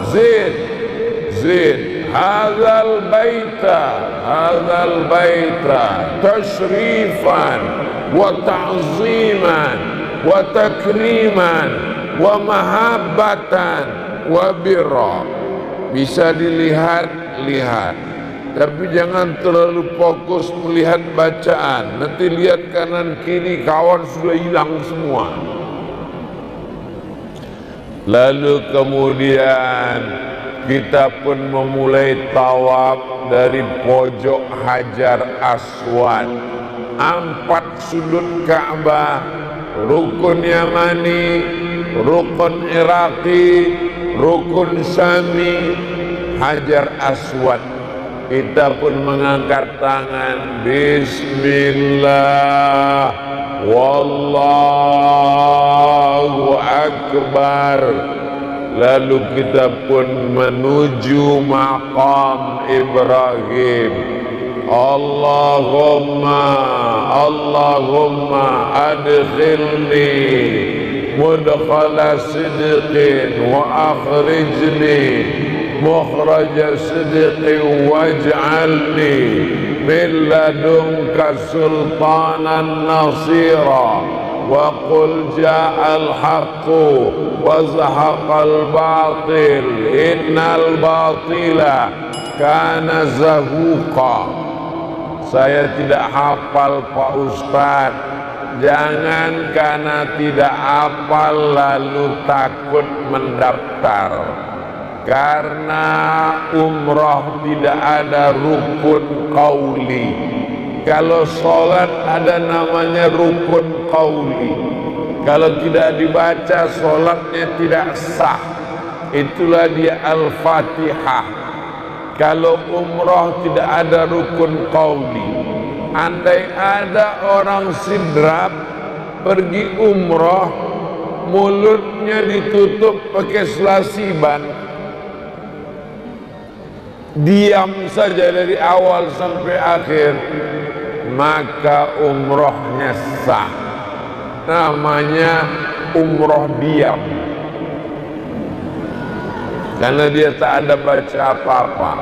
zid hadzal baita tashrifan wa ta'ziman wa takriman wa mahabbatan wa birra. Bisa dilihat, tapi jangan terlalu fokus melihat bacaan. Nanti lihat kanan kiri, kawan sudah hilang semua. Lalu kemudian kita pun memulai tawaf dari pojok Hajar Aswad, 4 sudut Ka'bah, rukun Yamani, rukun Iraqi, rukun Syami, Hajar Aswad. Kita pun mengangkat tangan, Bismillah, Wallahu Akbar. Lalu kita pun menuju maqam Ibrahim. Allahumma adkhilni mudkhala sidqin wa akhrijni mukhraja sidqin waj'alni min ladunka sultanan nasira. وقل جاء الحق وزهق الباطل إن الباطل كان زهوقا. Saya tidak hafal Pak Ustaz. Jangan karena tidak hafal lalu takut mendaftar. Karena umrah tidak ada rukun qauli. Kalau sholat ada namanya rukun qauli. Kalau tidak dibaca sholatnya tidak sah. Itulah dia Al-Fatihah. Kalau umrah tidak ada rukun qauli. Andai ada orang sidrap pergi umrah, mulutnya ditutup pakai selasiban, diam saja dari awal sampai akhir, maka umrohnya sah. Namanya umroh diam, karena dia tak ada baca apa-apa.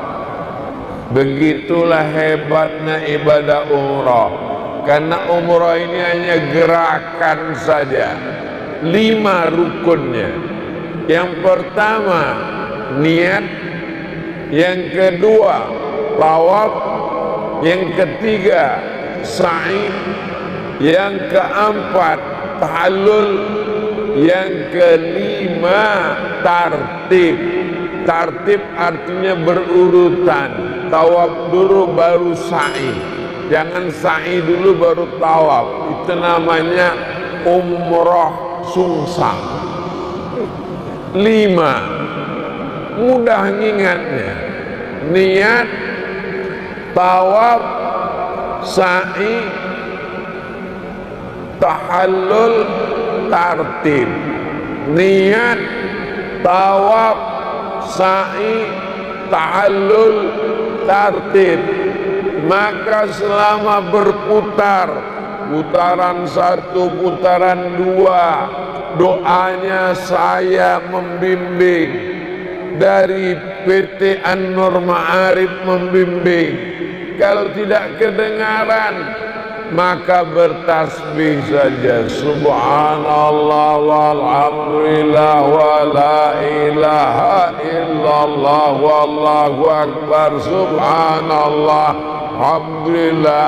Begitulah hebatnya ibadah umroh. Karena umroh ini hanya gerakan saja. 5 rukunnya. Yang pertama niat, yang kedua tawaf, yang ketiga sa'i, yang keempat tahallul, yang kelima tartib. Tartib artinya berurutan. Tawaf dulu baru sa'i. Jangan sa'i dulu baru tawaf. Itu namanya umroh sungsang. 5. Mudah ngingatnya. Niat, tawaf, sa'i, tahallul, tartib. Niat, tawaf, sa'i, tahallul, tartib. Maka selama berputar, putaran 1, putaran 2, doanya saya membimbing, dari PT An-Nur Ma'arif membimbing. Kalau tidak kedengaran, maka bertasbih saja. Subhanallah walhamdulillah wa la ilaha illallah wallahu akbar. Subhanallah alhamdulillah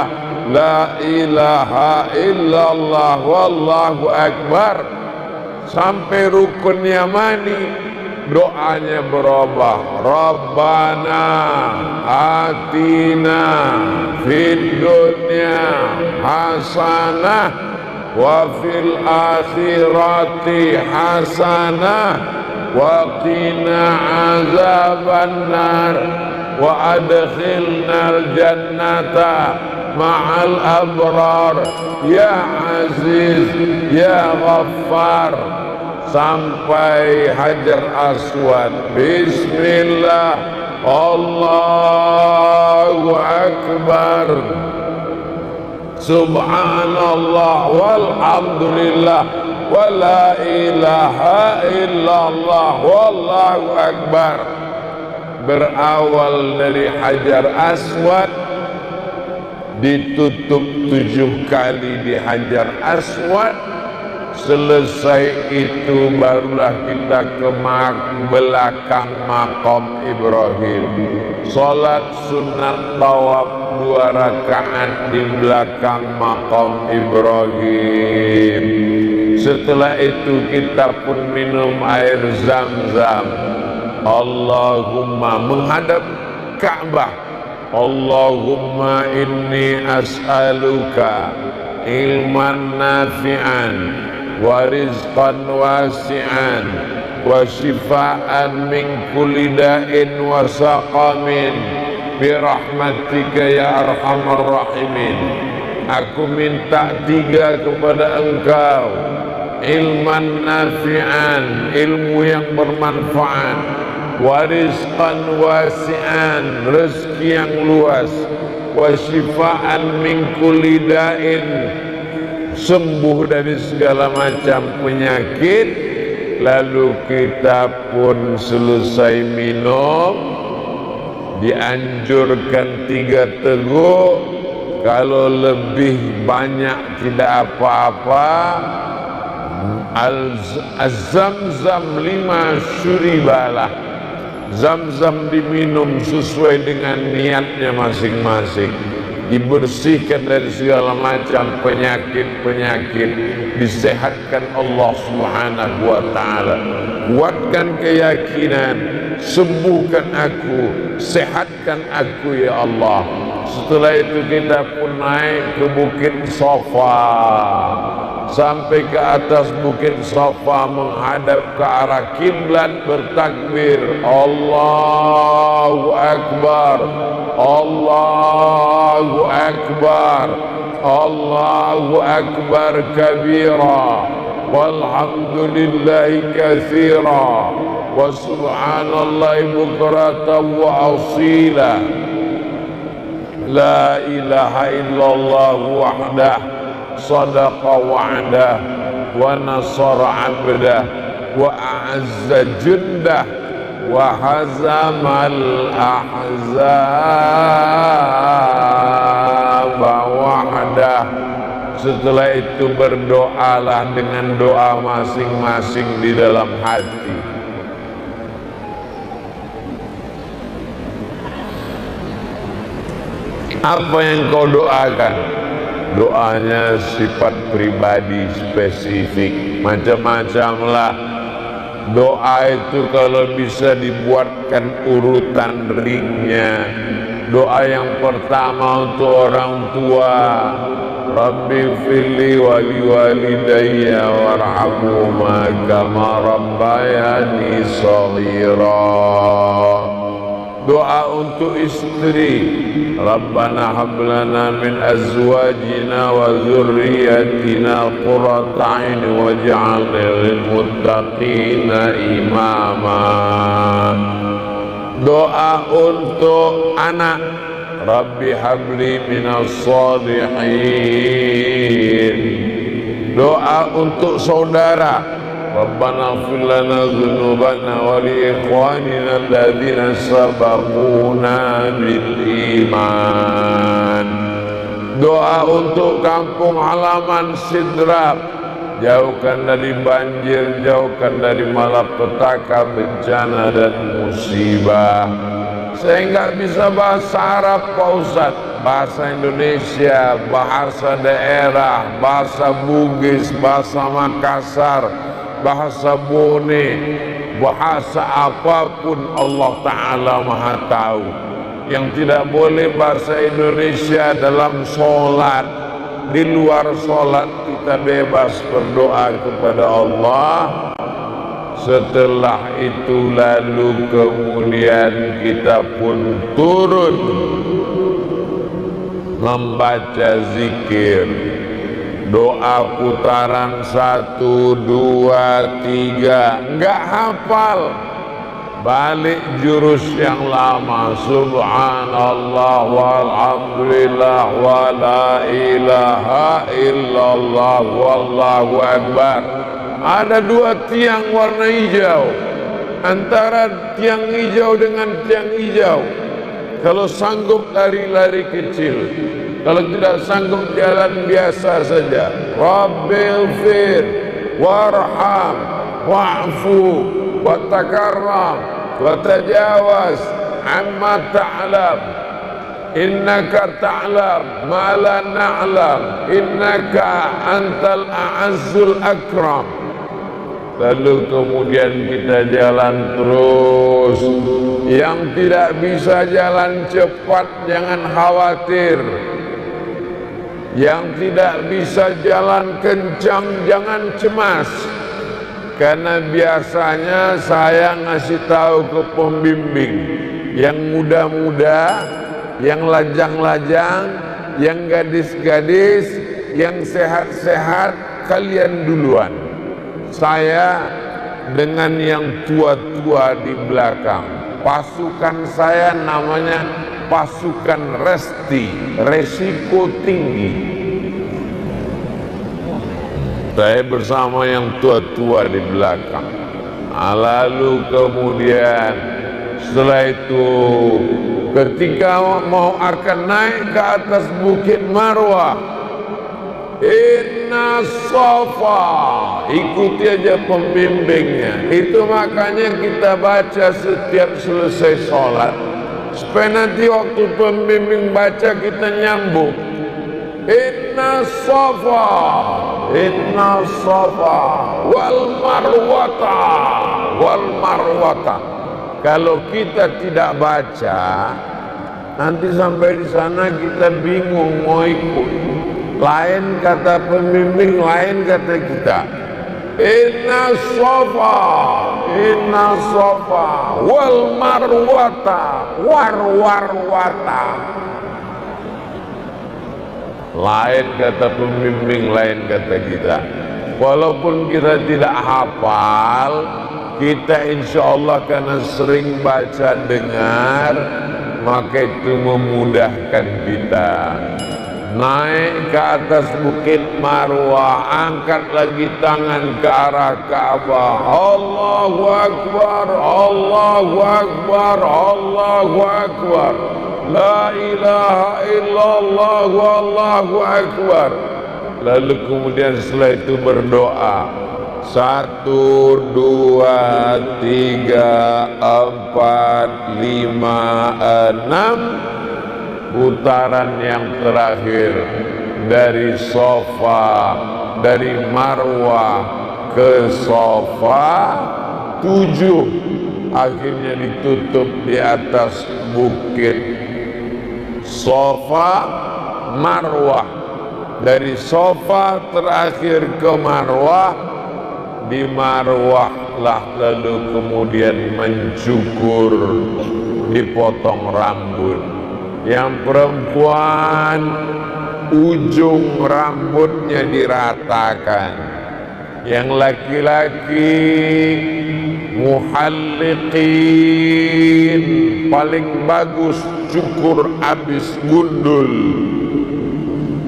la ilaha illallah wallahu akbar. Sampai rukun Yamani, doanya berubah. Rabbana atina fid dunya hasanah wa fil akhirati hasanah wa qina azabannar wa adkhilnal jannata ma'al abrar ya aziz ya ghaffar. Sampai Hajar Aswad. Bismillah, Allahu Akbar. subhanallah walhamdulillah wa la ilaha illallah wallahu akbar. Berawal dari Hajar Aswad, ditutup 7 kali di Hajar Aswad. Selesai itu barulah kita ke belakang makam Ibrahim, salat sunat tawaf 2 rakaat di belakang makam Ibrahim. Setelah itu kita pun minum air Zam-Zam. Allahumma menghadap Ka'bah, Allahumma inni as'aluka ilman nafi'an wa rizqan wasi'an wa shifaan min kulli da'in wa saqamin birahmatika ya arhamar rahimin. Aku minta 3 kepada Engkau: ilman nafi'an, ilmu yang bermanfaat, warizqan wasi'an, rezeki yang luas, wasyifaan min kulli da'in, sembuh dari segala macam penyakit. Lalu kita pun selesai minum, dianjurkan 3 teguk, kalau lebih banyak tidak apa-apa. Az-Zamzam 5 syuribalah, Zam-Zam diminum sesuai dengan niatnya masing-masing, dibersihkan dari segala macam penyakit-penyakit, disehatkan Allah Subhanahu wa ta'ala. Kuatkan keyakinan, sembuhkan aku, sehatkan aku ya Allah. Setelah itu kita pun naik ke Bukit Safa. Sampai ke atas Bukit Safa, menghadap ke arah kiblat, bertakbir, Allahu Akbar, Allahu Akbar, Allahu Akbar kabira, walhamdulillahi katsira, wa subhanallahi bukratan wa asila, la ilaha illallah wahdah sadaqa wa'dah wa nasara 'abdah wa a'azza jundah wa hazamal ahzaba wahdah. Setelah itu berdoalah dengan doa masing-masing di dalam hati. Apa yang kau doakan? Doanya sifat pribadi spesifik, macam-macam lah. Doa itu kalau bisa dibuatkan urutan ringnya. Doa yang pertama untuk orang tua, Rabbi firli wali walidayya warhamhuma kama rabbayani shaghira. Doa untuk istri, Rabbana hablana min azwajina wa dzurriyyatina qurrata a'yun waj'alna lil muttaqina imama. Doa untuk anak, Rabbi habli minas shalihin. Doa untuk saudara, Rabbana ighfir lana dzunubana wa li ikhwanina alladzina sabaquna bil iman. Doa untuk kampung halaman Sidrap, jauhkan dari banjir, jauhkan dari malapetaka, bencana dan musibah. Saya nggak bisa bahasa Arab Pak Ustaz, bahasa Indonesia, bahasa daerah, bahasa Bugis, bahasa Makassar, bahasa Bone, bahasa apapun Allah Ta'ala Maha Tahu. Yang tidak boleh bahasa Indonesia dalam sholat. Di luar sholat kita bebas berdoa kepada Allah. Setelah itu lalu kemudian kita pun turun membaca zikir. Doa putaran 1, 2, 3, enggak hafal. balik jurus yang lama. Subhanallah walhamdulillah wa la ilaha illallah wallahu akbar. Ada dua tiang warna hijau, antara tiang hijau dengan tiang hijau. Kalau sanggup lari-lari kecil, kalau tidak sanggup jalan biasa saja. Rabbil fir warham wa'fu wa takarram wa tajawaz amma ta'lam innaka ta'lam ma la na'lam innaka antal a'azzul akram. Lalu kemudian kita jalan terus. Yang tidak bisa jalan cepat jangan khawatir. Yang tidak bisa jalan kencang jangan cemas. Karena biasanya saya ngasih tahu ke pembimbing, yang muda-muda, yang lajang-lajang, yang gadis-gadis, yang sehat-sehat, kalian duluan. Saya dengan yang tua-tua di belakang. Pasukan saya namanya pasukan resti, resiko tinggi. Saya bersama yang tua-tua di belakang. Lalu kemudian setelah itu ketika mau akan naik ke atas Bukit Marwah, Inna Safa, ikuti aja pembimbingnya. Itu makanya kita baca setiap selesai sholat, supaya nanti waktu pembimbing baca kita nyambung. Inna Safa, Inna Safa wal Marwata, wal Marwata. Kalau kita tidak baca, nanti sampai di sana kita bingung mau ikut. Lain kata pembimbing, lain kata kita. Inna Safa, Inna Safa wal Marwata, warwata. Lain kata pembimbing, lain kata kita. Walaupun kita tidak hafal, kita insya Allah karena sering baca dengar, maka itu memudahkan kita. Naik ke atas Bukit Marwah, angkat lagi tangan ke arah Ka'bah. Allahu Akbar, Allahu Akbar, Allahu Akbar. La ilaha illallah wallahu akbar. Lalu kemudian setelah itu berdoa. 1, 2, 3, 4, 5, 6. Putaran yang terakhir dari Safa, dari Marwah ke Safa, 7. Akhirnya ditutup di atas bukit Safa, Marwah. Dari Safa terakhir ke Marwah. Di Marwah lah lalu kemudian mencukur, dipotong rambut. Yang perempuan ujung rambutnya diratakan. Yang laki-laki muhalliqin, paling bagus cukur abis gundul.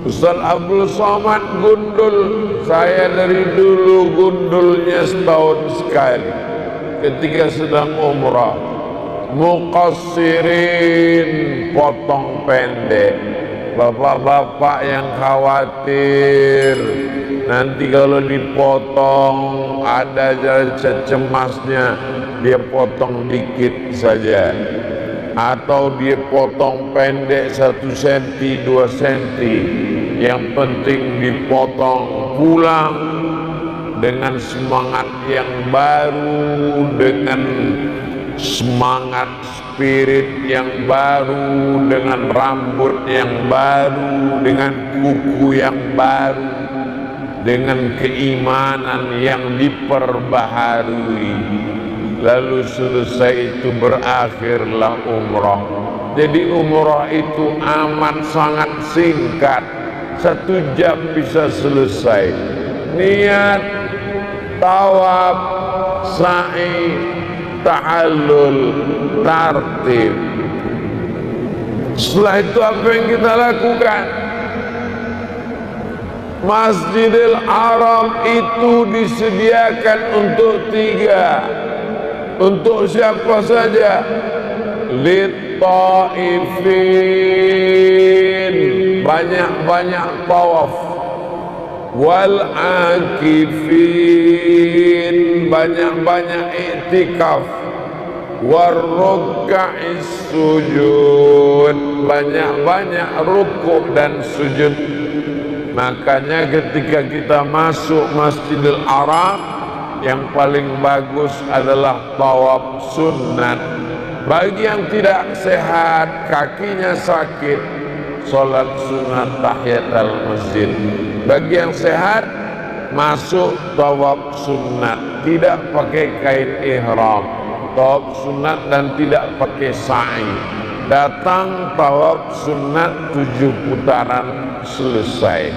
Ustaz Abdul Somad gundul, saya dari dulu gundulnya setahun sekali ketika sedang umrah. Muqassirin, potong pendek. Bapak-bapak yang khawatir nanti kalau dipotong ada cemasnya, dia potong dikit saja, atau dia potong pendek 1 cm 2 cm. Yang penting dipotong, pulang dengan semangat yang baru, dengan semangat spirit yang baru, dengan rambut yang baru, dengan kuku yang baru, dengan keimanan yang diperbaharui. Lalu selesai itu berakhirlah umrah. Jadi umrah itu amat sangat singkat, 1 jam bisa selesai. Niat, tawaf, sa'i, tahallul, tartib. Setelah itu apa yang kita lakukan? Masjidil Haram itu disediakan untuk 3. Untuk siapa saja? Lit-ta'ifin, banyak-banyak tawaf. Wal akifin, banyak-banyak iktikaf. Warruka'is sujud, banyak-banyak rukuk dan sujud. Makanya ketika kita masuk Masjidil Haram, yang paling bagus adalah tawaf sunnat. Bagi yang tidak sehat, kakinya sakit, sholat sunat tahiyatul masjid. Bagi yang sehat, masuk tawaf sunat, tidak pakai kain ihram, tawaf sunat dan tidak pakai sa'i. Datang tawaf sunat 7 putaran, selesai.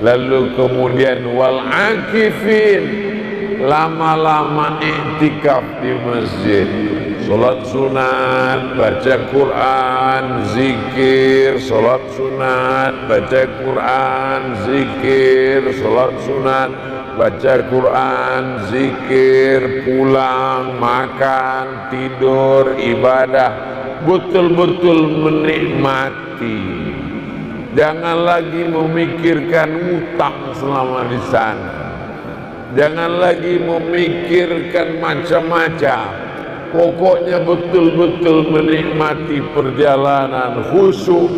Lalu kemudian wal akifin, lama-lama iktikaf di masjid, sholat sunat, baca Quran, zikir, sholat sunat, baca Quran, zikir, sholat sunat, baca Quran, zikir, pulang, makan, tidur, ibadah, betul-betul menikmati. Jangan lagi memikirkan utang selama di sana. Jangan lagi memikirkan macam-macam. Pokoknya betul-betul menikmati perjalanan, khusyuk,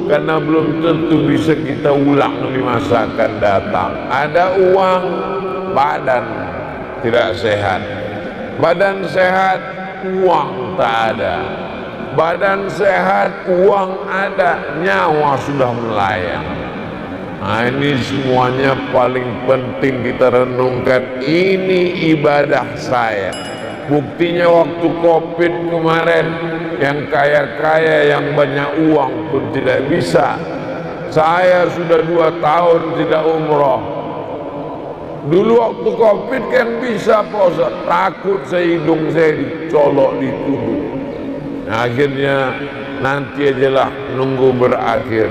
karena belum tentu bisa kita ulang di masa akan datang. Ada uang, badan tidak sehat. Badan sehat, uang tak ada. Badan sehat, uang ada, nyawa sudah melayang. Nah, ini semuanya paling penting kita renungkan. Ini ibadah saya. Buktinya waktu Covid kemarin, yang kaya-kaya, yang banyak uang pun tidak bisa. Saya sudah 2 tahun tidak umroh. Dulu waktu Covid kan bisa, Pak Ustaz. Takut hidung saya dicolok, dituduh. Nah, akhirnya nanti ajalah, nunggu berakhir.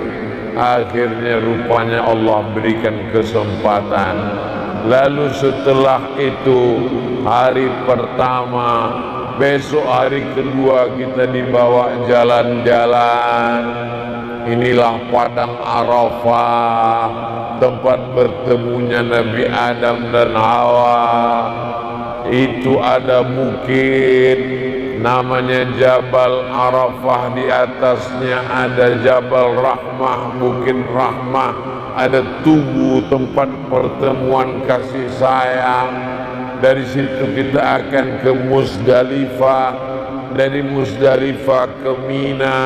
Akhirnya rupanya Allah berikan kesempatan. Lalu setelah itu hari pertama, besok hari kedua kita dibawa jalan-jalan. Inilah padang Arafah, tempat bertemunya Nabi Adam dan Hawa. Itu ada bukit namanya Jabal Arafah, di atasnya ada Jabal Rahmah, Bukit Rahmah, ada tubuh tempat pertemuan kasih sayang. Dari situ kita akan ke Musdalifah, dari Musdalifah ke Mina,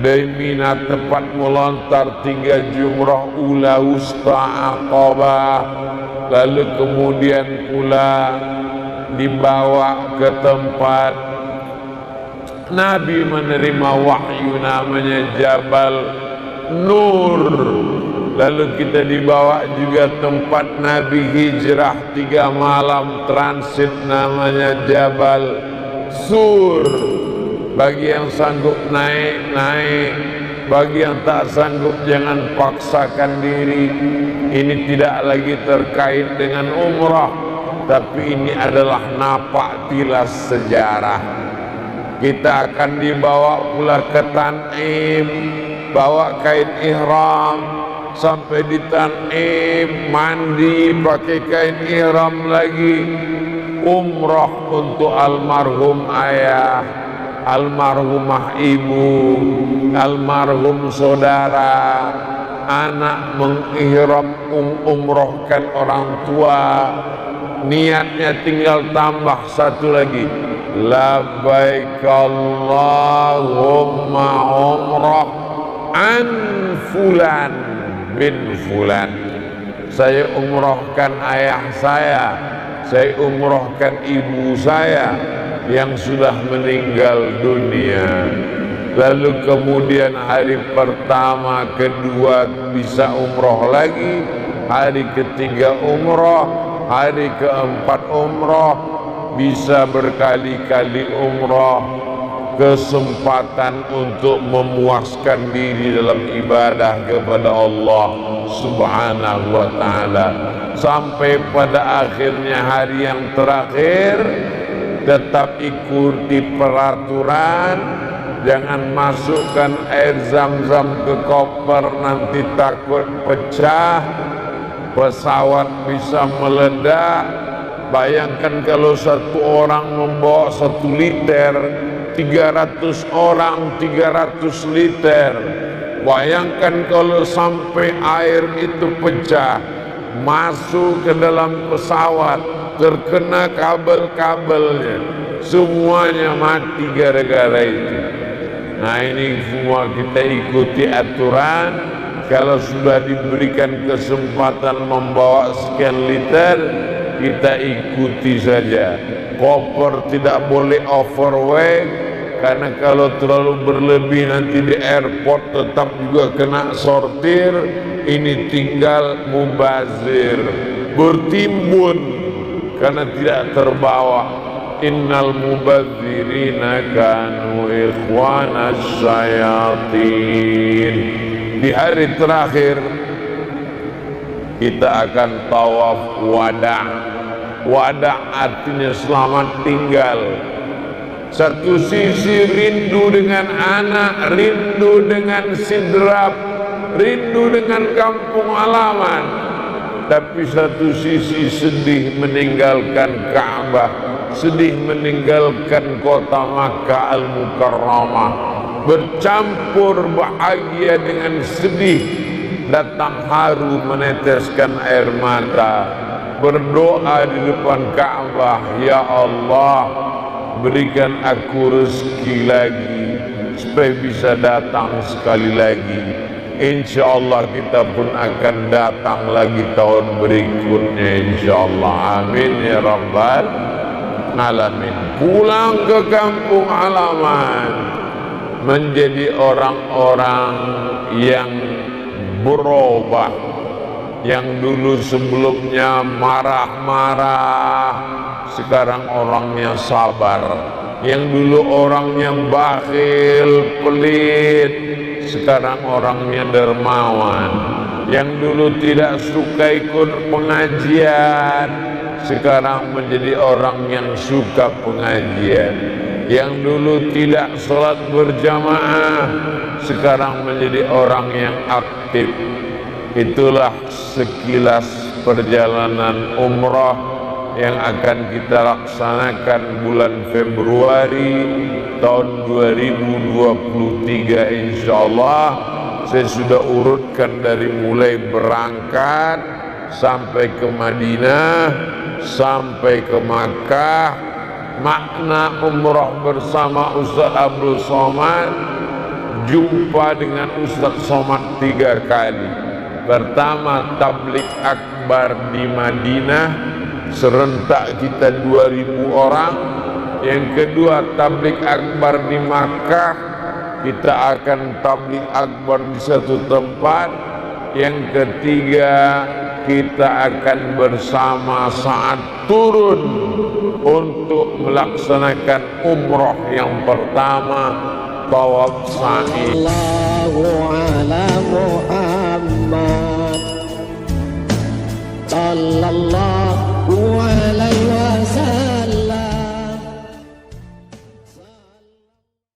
dari Mina tempat melontar 3 jumrah ula, wusta, aqabah. Lalu kemudian pula dibawa ke tempat Nabi menerima wahyu namanya Jabal Nur. Lalu kita dibawa juga tempat Nabi hijrah 3 malam transit namanya Jabal Sur. Bagi yang sanggup naik, naik. Bagi yang tak sanggup jangan paksakan diri. Ini tidak lagi terkait dengan umrah, tapi ini adalah napak tilas sejarah. Kita akan dibawa pula ke Tan'im, bawa kain ihram, sampai di Tan'im mandi pakai kain ihram lagi, umrah untuk almarhum ayah, almarhumah ibu, almarhum saudara, anak mengihram umrohkan orang tua. Niatnya tinggal tambah satu lagi, labbaik Allahumma umrah an fulan bin fulan. Saya umrohkan ayah saya umrohkan ibu saya yang sudah meninggal dunia. Lalu kemudian hari pertama, kedua bisa umroh lagi, hari ketiga umroh, hari keempat umroh. bisa berkali-kali umrah, kesempatan untuk memuaskan diri dalam ibadah kepada Allah Subhanahu wa ta'ala, sampai pada akhirnya hari yang terakhir tetap ikuti peraturan, jangan masukkan air zam-zam ke koper, nanti takut pecah, pesawat bisa meledak. Bayangkan kalau satu orang membawa 1 liter, 300 orang 300 liter. Bayangkan kalau sampai air itu pecah, masuk ke dalam pesawat, terkena kabel-kabelnya, semuanya mati gara-gara itu. Nah, ini semua kita ikuti aturan. Kalau sudah diberikan kesempatan membawa sekian liter, kita ikuti saja. Koper tidak boleh overweight, karena kalau terlalu berlebih nanti di airport tetap juga kena sortir. Ini tinggal mubazir, bertimbun karena tidak terbawa. Innal mubazirina kanu ikhwanas syayatin. Di hari terakhir kita akan tawaf wada'. Wada' artinya selamat tinggal. Satu sisi rindu dengan anak, rindu dengan sidrap, rindu dengan kampung halaman, tapi satu sisi sedih meninggalkan Ka'bah, sedih meninggalkan kota Makkah Al-Mukarramah, bercampur bahagia dengan sedih, datang haru meneteskan air mata, berdoa di depan Ka'bah, ya Allah, berikan aku rezeki lagi supaya bisa datang sekali lagi. Insyaallah kita pun akan datang lagi tahun berikutnya, insyaallah. Amin ya rabbal alamin. Pulang ke kampung halaman, menjadi orang-orang yang berubah. Yang dulu sebelumnya marah-marah, sekarang orangnya sabar. Yang dulu orangnya bakhil, pelit, sekarang orangnya dermawan. Yang dulu tidak suka ikut pengajian, sekarang menjadi orang yang suka pengajian. Yang dulu tidak sholat berjamaah, sekarang menjadi orang yang aktif. Itulah sekilas perjalanan umrah yang akan kita laksanakan bulan Februari tahun 2023, insyaallah. Saya sudah urutkan dari mulai berangkat sampai ke Madinah, sampai ke Makkah. Makna umrah bersama Ustaz Abdul Somad, jumpa dengan Ustaz Somad 3 kali. Pertama, tablik akbar di Madinah, serentak kita 2000 orang. Yang kedua, tablik akbar di Makkah, kita akan tablik akbar di satu tempat. Yang ketiga, kita akan bersama saat turun untuk melaksanakan umrah yang pertama, tawaf sa'i. Sallallahu ala Muhammad, sallallahu